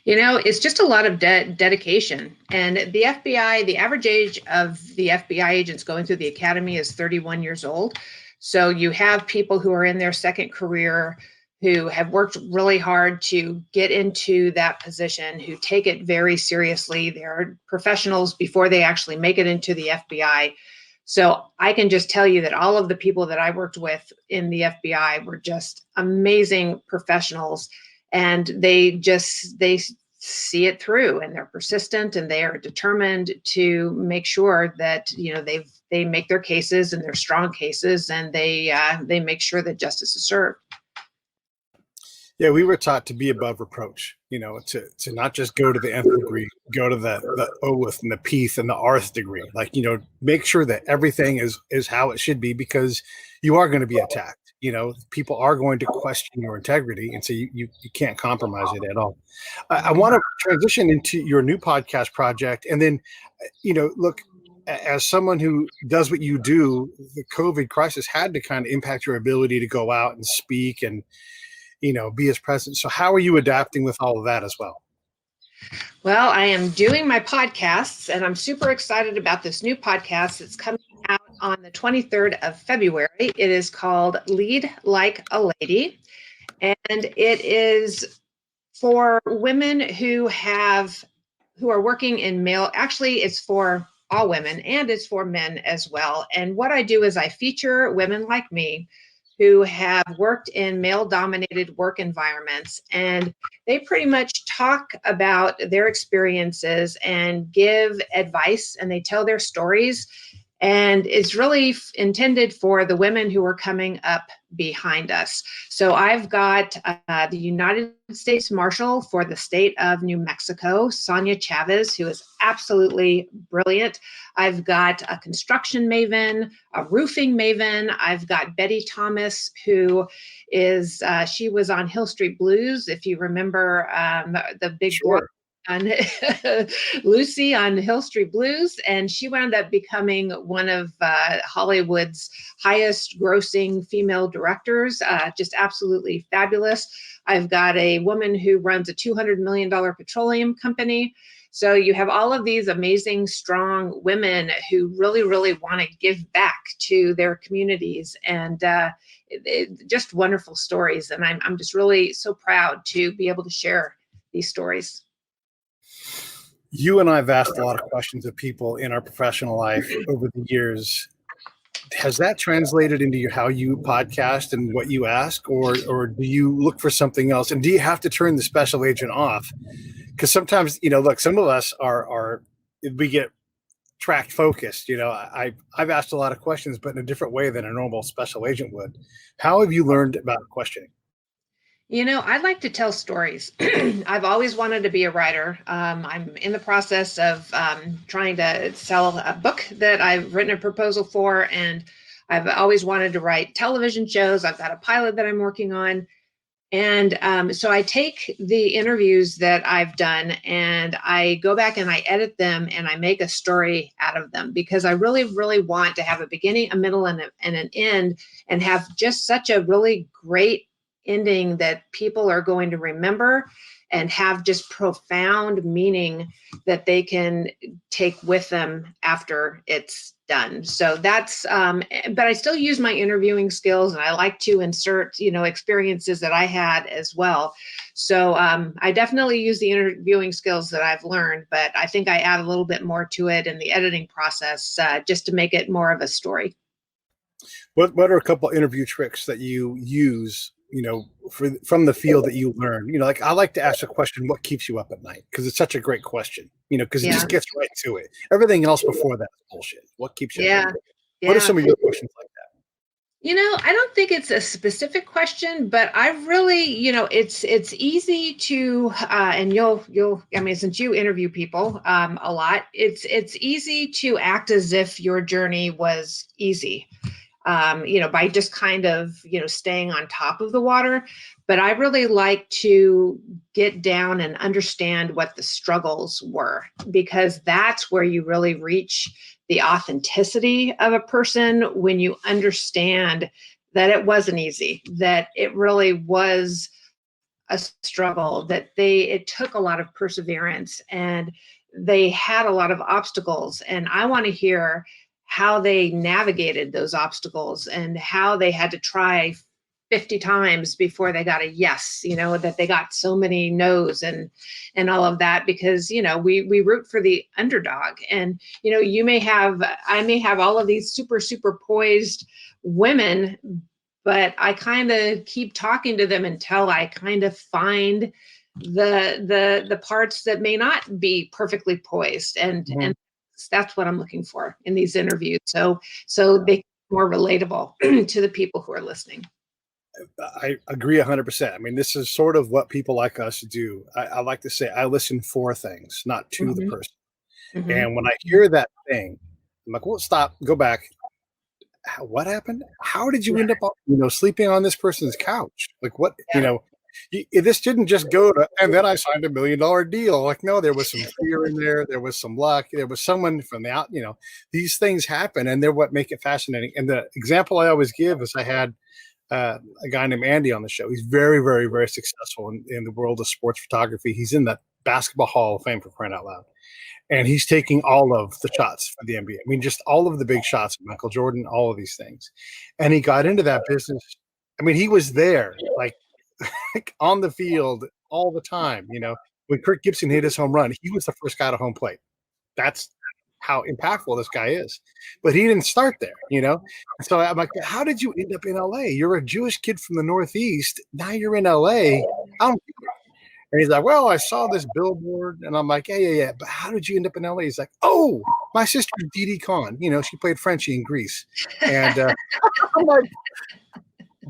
It's just a lot of dedication. And the FBI, the average age of the FBI agents going through the academy is 31 years old. So you have people who are in their second career, who have worked really hard to get into that position, who take it very seriously. They're professionals before they actually make it into the FBI. So I can just tell you that all of the people that I worked with in the FBI were just amazing professionals, and they see it through, and they're persistent, and they are determined to make sure that they make their cases, and they're strong cases, and they make sure that justice is served. Yeah, we were taught to be above reproach, to not just go to the nth degree, go to the oath and the peath and the arth degree. Like, make sure that everything is how it should be, because you are going to be attacked. People are going to question your integrity, and so you can't compromise it at all. I want to transition into your new podcast project, and then, look, as someone who does what you do, the COVID crisis had to kind of impact your ability to go out and speak and be as present. So how are you adapting with all of that as well? Well, I am doing my podcasts, and I'm super excited about this new podcast. It's coming out on the 23rd of February. It is called Lead Like a Lady, and it is for women who are working in male. Actually, it's for all women, and it's for men as well. And what I do is I feature women like me who have worked in male-dominated work environments, and they pretty much talk about their experiences and give advice, and they tell their stories. And it's really intended for the women who are coming up behind us. So I've got the United States Marshal for the state of New Mexico, Sonia Chavez, who is absolutely brilliant. I've got a construction maven, a roofing maven. I've got Betty Thomas, who is, she was on Hill Street Blues, if you remember the big Sure. on Lucy on Hill Street Blues, and she wound up becoming one of Hollywood's highest grossing female directors, just absolutely fabulous. I've got a woman who runs a $200 million petroleum company. So you have all of these amazing, strong women who really, really want to give back to their communities, and just wonderful stories. And I'm just really so proud to be able to share these stories. You and I have asked a lot of questions of people in our professional life over the years. Has that translated into how you podcast and what you ask, or do you look for something else? And do you have to turn the special agent off? Because sometimes, look, some of us we get track focused. I've asked a lot of questions, but in a different way than a normal special agent would. How have you learned about questioning? I like to tell stories. I've always wanted to be a writer. I'm in the process of trying to sell a book that I've written a proposal for, and I've always wanted to write television shows. I've got a pilot that I'm working on. And so I take the interviews that I've done, and I go back and I edit them, and I make a story out of them, because I really, really want to have a beginning, a middle, and an end, and have just such a really great ending that people are going to remember and have just profound meaning that they can take with them after it's done. So that's, but I still use my interviewing skills, and I like to insert, experiences that I had as well. So I definitely use the interviewing skills that I've learned, but I think I add a little bit more to it in the editing process, just to make it more of a story. What are a couple interview tricks that you use, from the field that you learn? Like, I like to ask a question, what keeps you up at night? Because it's such a great question, because it just gets right to it. Everything else before that is bullshit. What keeps you up at night? What are some of your questions like that? I don't think it's a specific question, but I really, it's easy to, and since you interview people a lot, it's easy to act as if your journey was easy. by just kind of, staying on top of the water. But I really like to get down and understand what the struggles were, because that's where you really reach the authenticity of a person, when you understand that it wasn't easy, that it really was a struggle, that it took a lot of perseverance, and they had a lot of obstacles. And I want to hear how they navigated those obstacles and how they had to try 50 times before they got a yes, that they got so many no's and all of that, because, we root for the underdog. And, I may have all of these super, super poised women, but I kind of keep talking to them until I kind of find the parts that may not be perfectly poised. And that's what I'm looking for in these interviews. So they more relatable to the people who are listening. I agree 100%. I mean, this is sort of what people like us do. I like to say I listen for things, not to the person. And when I hear that thing, I'm like, well, stop, go back. What happened? How did you end up, sleeping on this person's couch? Like what, this didn't just go to, and then I signed $1 million deal. Like, no, there was some fear in there. There was some luck. There was someone from the out, these things happen, and they're what make it fascinating. And the example I always give is I had a guy named Andy on the show. He's very, very, very successful in the world of sports photography. He's in the Basketball Hall of Fame, for crying out loud. And he's taking all of the shots for the NBA. I mean, just all of the big shots, Michael Jordan, all of these things. And he got into that business. I mean, he was there, like on the field all the time. When Kirk Gibson hit his home run, he was the first guy to home plate. That's how impactful this guy is. But he didn't start there, So I'm like, how did you end up in LA? You're a Jewish kid from the Northeast. Now you're in LA. I don't. And he's like, well, I saw this billboard. And I'm like, yeah. But how did you end up in LA? He's like, oh, my sister, Didi Khan. She played Frenchie in Greece. And I'm like,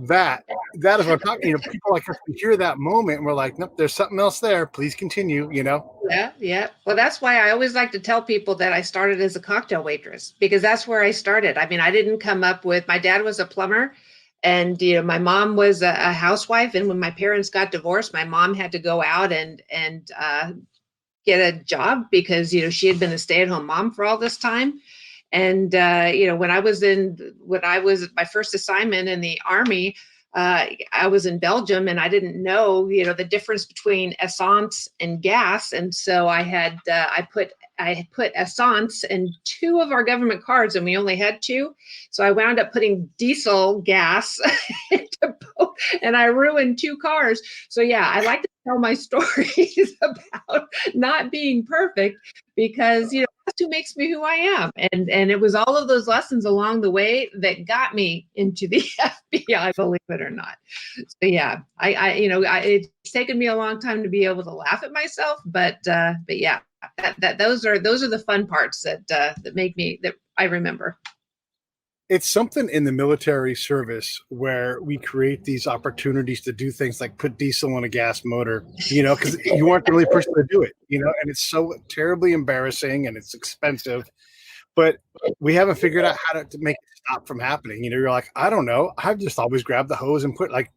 that is what I'm talking. People like us, we hear that moment and we're like, nope, there's something else there. Please continue, Yeah. Well, that's why I always like to tell people that I started as a cocktail waitress, because that's where I started. I mean, I didn't come up with, my dad was a plumber. And, my mom was a housewife. And when my parents got divorced, my mom had to go out and get a job because, she had been a stay-at-home mom for all this time. And, when I was my first assignment in the Army, I was in Belgium, and I didn't know, the difference between essence and gas. And so I put essence in 2 of our government cards, and we only had 2. So I wound up putting diesel gas into both, and I ruined 2 cars. So yeah, I like to tell my stories about not being perfect, because, that's who makes me who I am. And it was all of those lessons along the way that got me into the FBI, believe it or not. So yeah, it's taken me a long time to be able to laugh at myself, but yeah, those are the fun parts that make me, that I remember. It's something in the military service where we create these opportunities to do things like put diesel in a gas motor, because you aren't the only person to do it, and it's so terribly embarrassing and it's expensive, but we haven't figured out how to make it stop from happening. You're like, I don't know. I've just always grabbed the hose and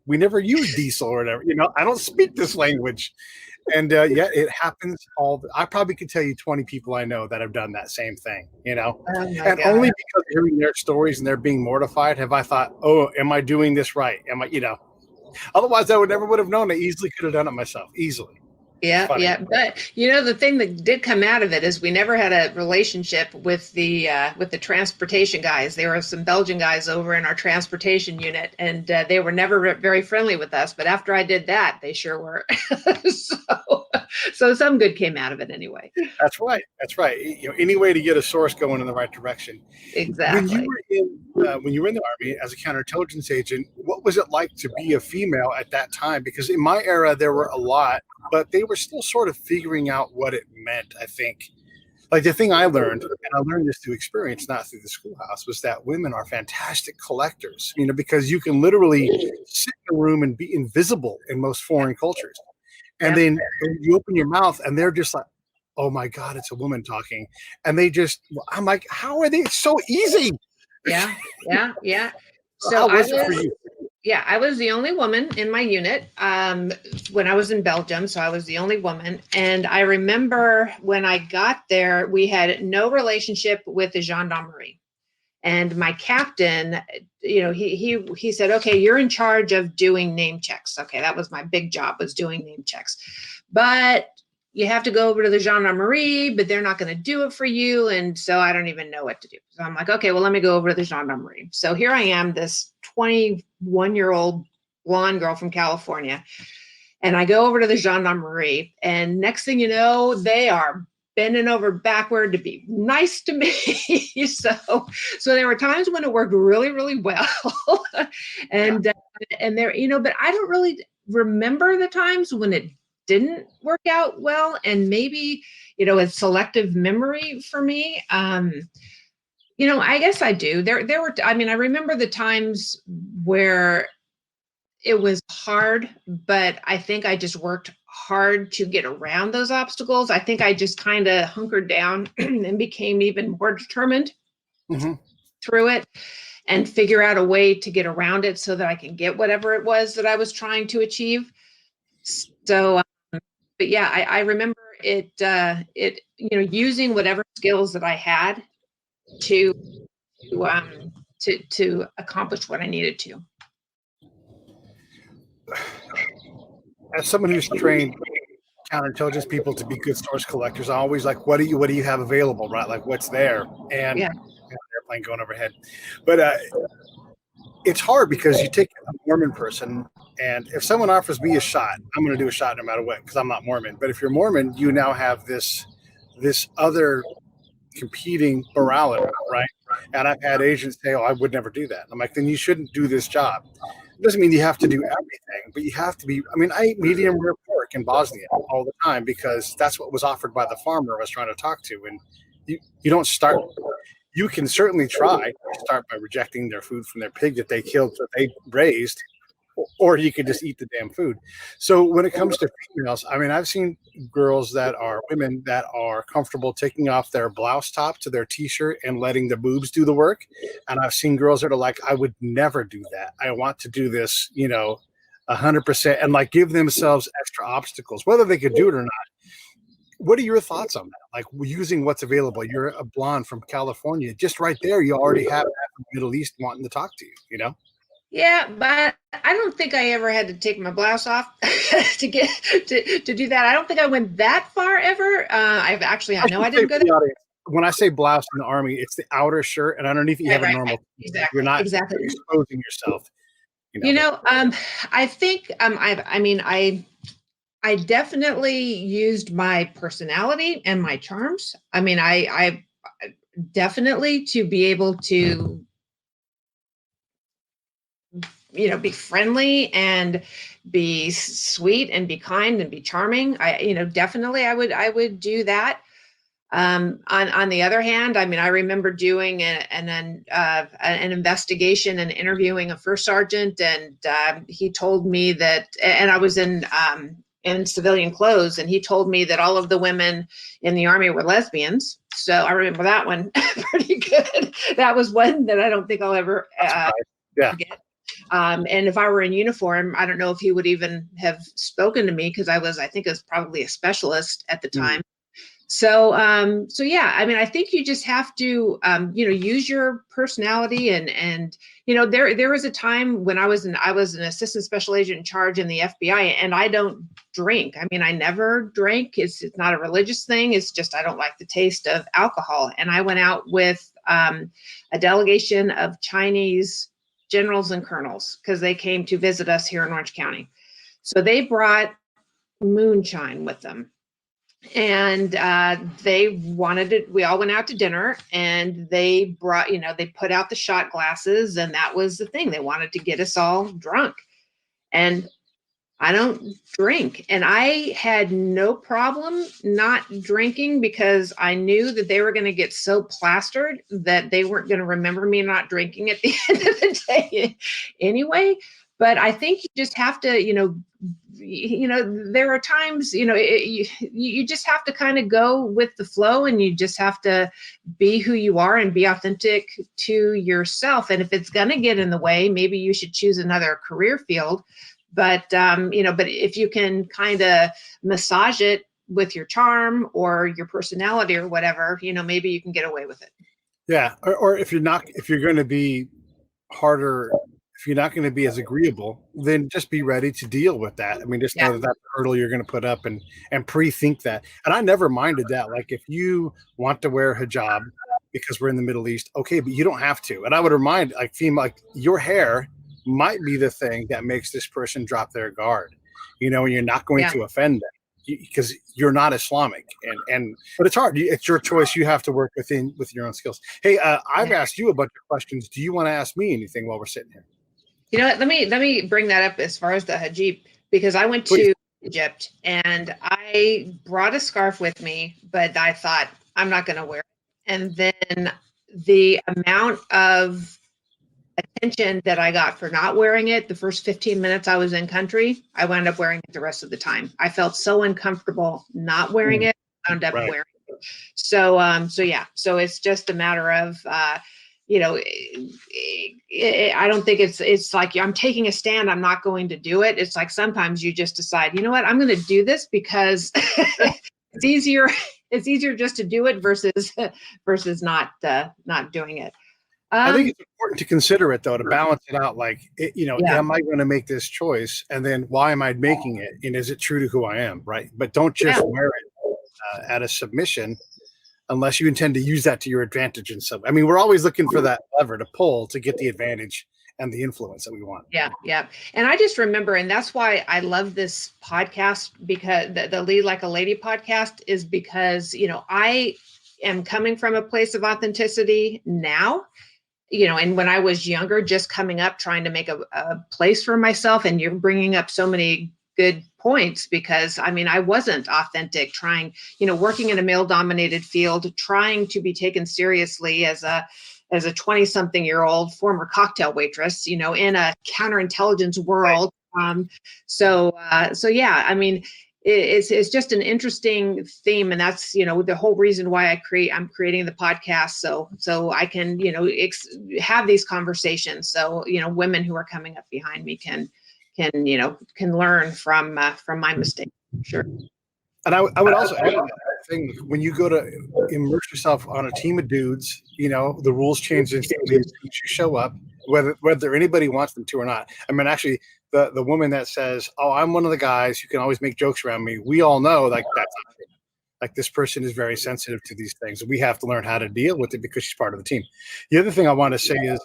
we never use diesel or whatever, I don't speak this language. And yet it happens I probably could tell you 20 people I know that have done that same thing, and God. Only because hearing their stories and they're being mortified have I thought, oh, am I doing this right? Am I, otherwise I would have known. I easily could have done it myself, easily. Yeah. But the thing that did come out of it is we never had a relationship with the transportation guys. There were some Belgian guys over in our transportation unit, and they were never very friendly with us. But after I did that, they sure were. So some good came out of it anyway. That's right. Any way to get a source going in the right direction. Exactly. When you were in the Army as a counterintelligence agent, what was it like to be a female at that time? Because in my era, there were a lot, but they were still sort of figuring out what it meant, I think. Like the thing I learned, and I learned this through experience, not through the schoolhouse, was that women are fantastic collectors, because you can literally sit in a room and be invisible in most foreign cultures. And then you open your mouth and they're just like, oh my God, it's a woman talking. And I'm like, how are they? It's so easy. Yeah. So How was it for you? yeah, I was the only woman in my unit when I was in Belgium. So I was the only woman. And I remember when I got there, we had no relationship with the gendarmerie. And my captain, he said, okay, you're in charge of doing name checks. Okay, that was my big job, was doing name checks. But you have to go over to the gendarmerie, but they're not going to do it for you. And so I don't even know what to do. So I'm like, okay, well, let me go over to the gendarmerie. So here I am, this 21-year-old blonde girl from California. And I go over to the gendarmerie. And next thing you know, they are bending over backward to be nice to me. so there were times when it worked really, really well. and there, but I don't really remember the times when it didn't work out well. And maybe, it's selective memory for me. I guess I do. There were, I remember the times where it was hard, but I think I just worked hard to get around those obstacles. I think I just kind of hunkered down and became even more determined through it and figure out a way to get around it so that I can get whatever it was that I was trying to achieve. So, but yeah, I remember it, using whatever skills that I had to accomplish what I needed to. As someone who's trained counterintelligence people to be good source collectors, I always like, what do you have available, right? Like, what's there? And airplane going overhead. But it's hard because you take a Mormon person, and if someone offers me a shot, I'm going to do a shot no matter what, because I'm not Mormon. But if you're Mormon, you now have this other competing morality, right? And I've had agents say, "Oh, I would never do that." I'm like, then you shouldn't do this job. It doesn't mean you have to do everything, but you have to be. I eat medium rare pork in Bosnia all the time because that's what was offered by the farmer I was trying to talk to. And you don't start. You can certainly try to start by rejecting their food from their pig that they killed, that they raised, or you could just eat the damn food. So when it comes to females, I've seen girls that are women that are comfortable taking off their blouse top to their t-shirt and letting the boobs do the work. And I've seen girls that are like, I would never do that. I want to do this, 100%, and like give themselves extra obstacles, whether they could do it or not. What are your thoughts on that? Like using what's available. You're a blonde from California. Just right there, you already have the Middle East wanting to talk to you, Yeah, but I don't think I ever had to take my blouse off to get to do that. I don't think I went that far ever. I know I didn't go that. When I say blouse in the Army, it's the outer shirt, and underneath you have a normal. Exactly. You're not exposing yourself. I think I definitely used my personality and my charms. I definitely to be able to, be friendly and be sweet and be kind and be charming. Definitely I would do that. On the other hand, I remember doing an investigation and interviewing a first sergeant, and he told me that, and I was in civilian clothes, and he told me that all of the women in the Army were lesbians. So I remember that one pretty good. That was one that I don't think I'll ever forget. And if I were in uniform, I don't know if he would even have spoken to me, because I think I was probably a specialist at the time. So yeah, I think you just have to, use your personality and there was a time when I was an assistant special agent in charge in the FBI, and I don't drink. I never drank. It's not a religious thing. It's just, I don't like the taste of alcohol. And I went out with a delegation of Chinese generals and colonels, because they came to visit us here in Orange County. So they brought moonshine with them. And they wanted it. We all went out to dinner, and they brought, they put out the shot glasses, and that was the thing. They wanted to get us all drunk. And I don't drink. And I had no problem not drinking, because I knew that they were going to get so plastered that they weren't going to remember me not drinking at the end of the day anyway. But I think you just have to, there are times, you just have to kind of go with the flow, and you just have to be who you are and be authentic to yourself. And if it's going to get in the way, maybe you should choose another career field. But, but if you can kind of massage it with your charm or your personality or whatever, maybe you can get away with it. Yeah. Or if you're going to be harder, if you're not going to be as agreeable, then just be ready to deal with that. I mean, just know that that's the hurdle you're going to put up and pre-think that. And I never minded that. Like, if you want to wear a hijab because we're in the Middle East, okay, but you don't have to. And I would remind your hair might be the thing that makes this person drop their guard, and you're not going to offend them because you're not Islamic, but it's hard. It's your choice. You have to work with your own skills. Hey, I've asked you a bunch of questions. Do you want to ask me anything while we're sitting here? You know what? Let me bring that up as far as the hijab, because I went to Egypt and I brought a scarf with me, but I thought I'm not going to wear it. And then the amount of attention that I got for not wearing it the first 15 minutes I was in country, I wound up wearing it the rest of the time. I felt so uncomfortable not wearing it. I wound up wearing it. So it's just a matter of, I don't think it's like I'm taking a stand, I'm not going to do it. It's like sometimes you just decide, you know what, I'm going to do this because it's easier just to do it versus not doing it. I think it's important to consider it, though, to balance it out. Like, am I going to make this choice? And then why am I making it? And is it true to who I am? Right. But don't just wear it at a submission unless you intend to use that to your advantage in some. I mean, we're always looking for that lever to pull to get the advantage and the influence that we want. Yeah. Yeah. And I just remember, and that's why I love this podcast, because the Lead Like a Lady podcast is because, I am coming from a place of authenticity now. And when I was younger, just coming up, trying to make a place for myself, and you're bringing up so many good points, because I wasn't authentic, trying, working in a male dominated field, trying to be taken seriously as a 20-something-year-old former cocktail waitress, in a counterintelligence world. It's just an interesting theme, and that's the whole reason why I'm creating the podcast, so I can have these conversations, so women who are coming up behind me can learn from my mistakes. Sure. And I would also add that thing, when you go to immerse yourself on a team of dudes, the rules change instantly as soon as you show up, whether anybody wants them to or not. I mean, actually, the woman that says, "Oh, I'm one of the guys who can always make jokes around me," we all know that's not true. Like, this person is very sensitive to these things. We have to learn how to deal with it because she's part of the team. The other thing I want to say is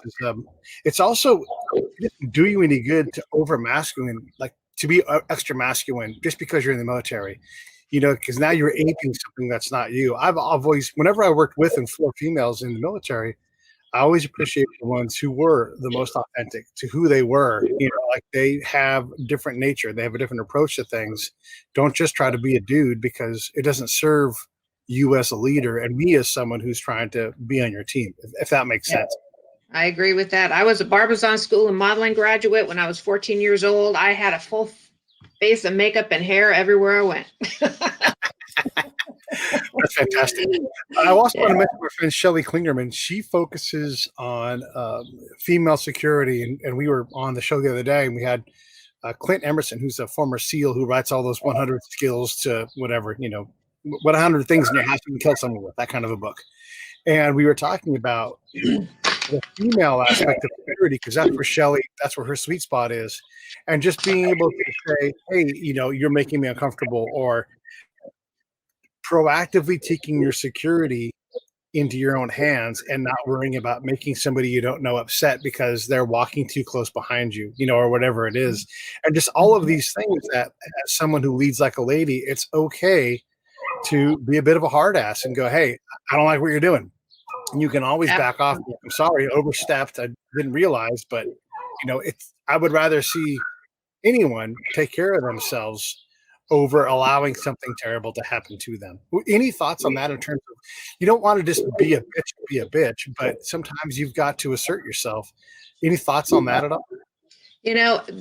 it's also, it doesn't do you any good to over masculine, like to be extra masculine just because you're in the military. Because now you're aping something that's not you. I've always, whenever I worked with and for females in the military, I always appreciate the ones who were the most authentic to who they were. Like, they have different nature. They have a different approach to things. Don't just try to be a dude, because it doesn't serve you as a leader and me as someone who's trying to be on your team, if that makes sense. I agree with that. I was a Barbizon School and modeling graduate when I was 14 years old. I had a full face of makeup and hair everywhere I went. That's fantastic. I also want to mention my friend Shelly Klingerman. She focuses on female security, and we were on the show the other day, and we had Clint Emerson, who's a former SEAL who writes all those 100 skills to whatever, what 100 things in your house you can kill someone with, that kind of a book. And we were talking about the female aspect of security, because that's where Shelly, that's where her sweet spot is. And just being able to say, hey, you're making me uncomfortable, or proactively taking your security into your own hands and not worrying about making somebody you don't know upset because they're walking too close behind you, or whatever it is. And just all of these things that, as someone who leads like a lady, it's okay to be a bit of a hard ass and go, hey, I don't like what you're doing. And you can always back off. I'm sorry, overstepped. I didn't realize, but I would rather see anyone take care of themselves over allowing something terrible to happen to them. Any thoughts on that, in terms of, you don't want to just be a bitch, but sometimes you've got to assert yourself. Any thoughts on that at all?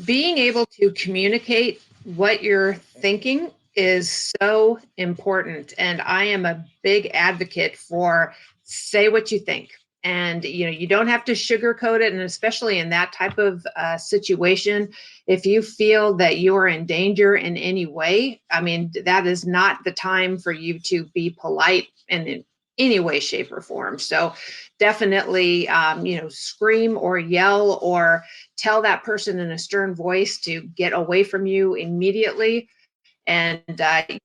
Being able to communicate what you're thinking is so important. And I am a big advocate for say what you think. And, you don't have to sugarcoat it. And especially in that type of situation, if you feel that you are in danger in any way, I mean, that is not the time for you to be polite and in any way, shape, or form. So definitely, scream or yell or tell that person in a stern voice to get away from you immediately. And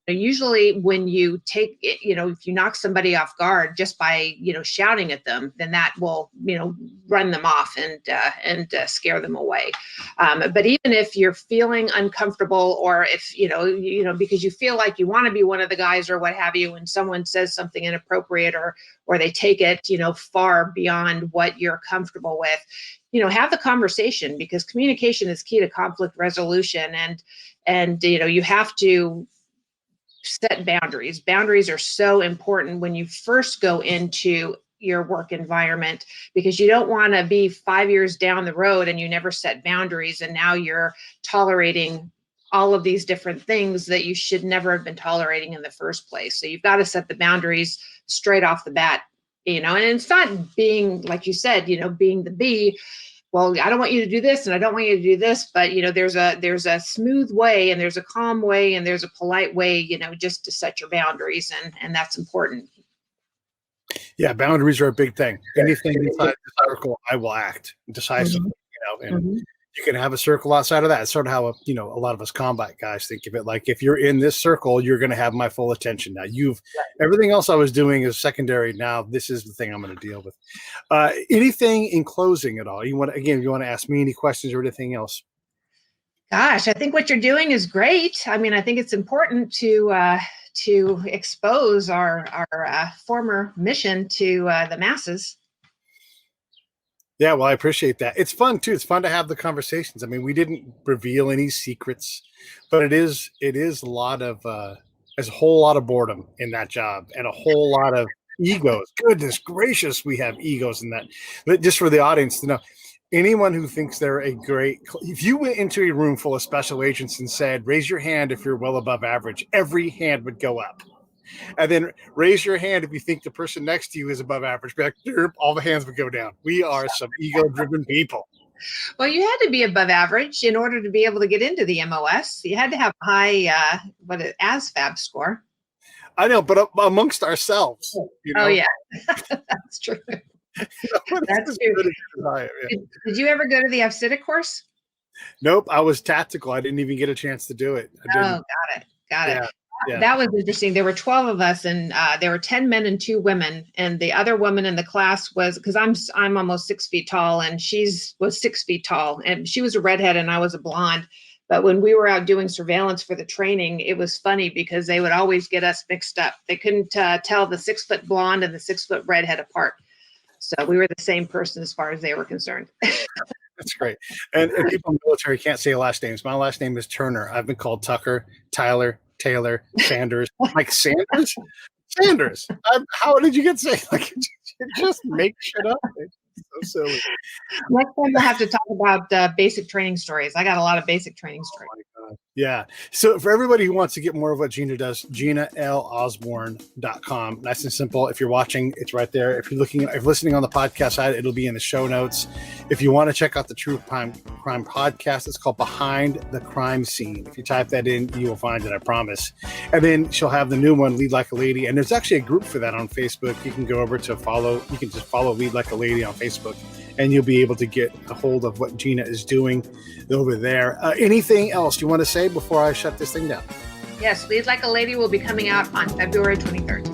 usually when you take it, if you knock somebody off guard just by, shouting at them, then that will, run them off and scare them away. But even if you're feeling uncomfortable or if, because you feel like you want to be one of the guys or what have you, and someone says something inappropriate or they take it, far beyond what you're comfortable with, have the conversation, because communication is key to conflict resolution. And you have to set boundaries. Boundaries are so important when you first go into your work environment, because you don't want to be 5 years down the road and you never set boundaries. And now you're tolerating all of these different things that you should never have been tolerating in the first place. So you've got to set the boundaries straight off the bat, and it's not being, like you said, being the bee. Well, I don't want you to do this and I don't want you to do this, but there's a smooth way and there's a calm way and there's a polite way, just to set your boundaries, and that's important. Yeah, boundaries are a big thing. Anything inside the circle, I will act decisively, and you can have a circle outside of that. It's sort of how a lot of us combat guys think of it. Like, if you're in this circle, you're going to have my full attention. Now everything else I was doing is secondary. Now this is the thing I'm going to deal with. Anything in closing at all? You want to ask me any questions or anything else? Gosh, I think what you're doing is great. I mean, I think it's important to expose our former mission to the masses. Yeah, well, I appreciate that. It's fun too. It's fun to have the conversations. I mean, we didn't reveal any secrets, but it is a lot of there's a whole lot of boredom in that job and a whole lot of egos. Goodness gracious, we have egos in that. But just for the audience to know, anyone who thinks they're if you went into a room full of special agents and said, raise your hand if you're well above average, every hand would go up. And then raise your hand if you think the person next to you is above average. Be like, all the hands would go down. We are some ego-driven people. Well, you had to be above average in order to be able to get into the MOS. You had to have a high ASVAB score. I know, but amongst ourselves. Oh, yeah. That's true. That's true. Did you ever go to the AFCIDIC course? Nope. I was tactical. I didn't even get a chance to do it. Got it. Yeah. That was interesting. There were 12 of us, and there were 10 men and 2 women. And the other woman in the class was, because I'm almost 6 feet tall, and was 6 feet tall, and she was a redhead and I was a blonde. But when we were out doing surveillance for the training, it was funny because they would always get us mixed up. They couldn't tell the 6 foot blonde and the 6 foot redhead apart. So we were the same person as far as they were concerned. That's great. And people in the military can't say last names. My last name is Turner. I've been called Tucker, Tyler, Taylor, Sanders. Like, Sanders? Sanders. How did you get say? Like, just make shit up. It's so silly. Next time we'll have to talk about basic training stories. I got a lot of basic training stories. Oh my God. Yeah. So for everybody who wants to get more of what Gina does, GinaLosborn.com. Nice and simple. If you're watching, it's right there. If you're listening on the podcast side, it'll be in the show notes. If you want to check out the True Crime podcast, it's called Behind the Crime Scene. If you type that in, you will find it, I promise. And then she'll have the new one, Lead Like a Lady. And there's actually a group for that on Facebook. You can go over to follow. You can just follow Lead Like a Lady on Facebook, and you'll be able to get a hold of what Gina is doing over there. Anything else you want to say before I shut this thing down? Yes, Lead Like a Lady will be coming out on February 23rd.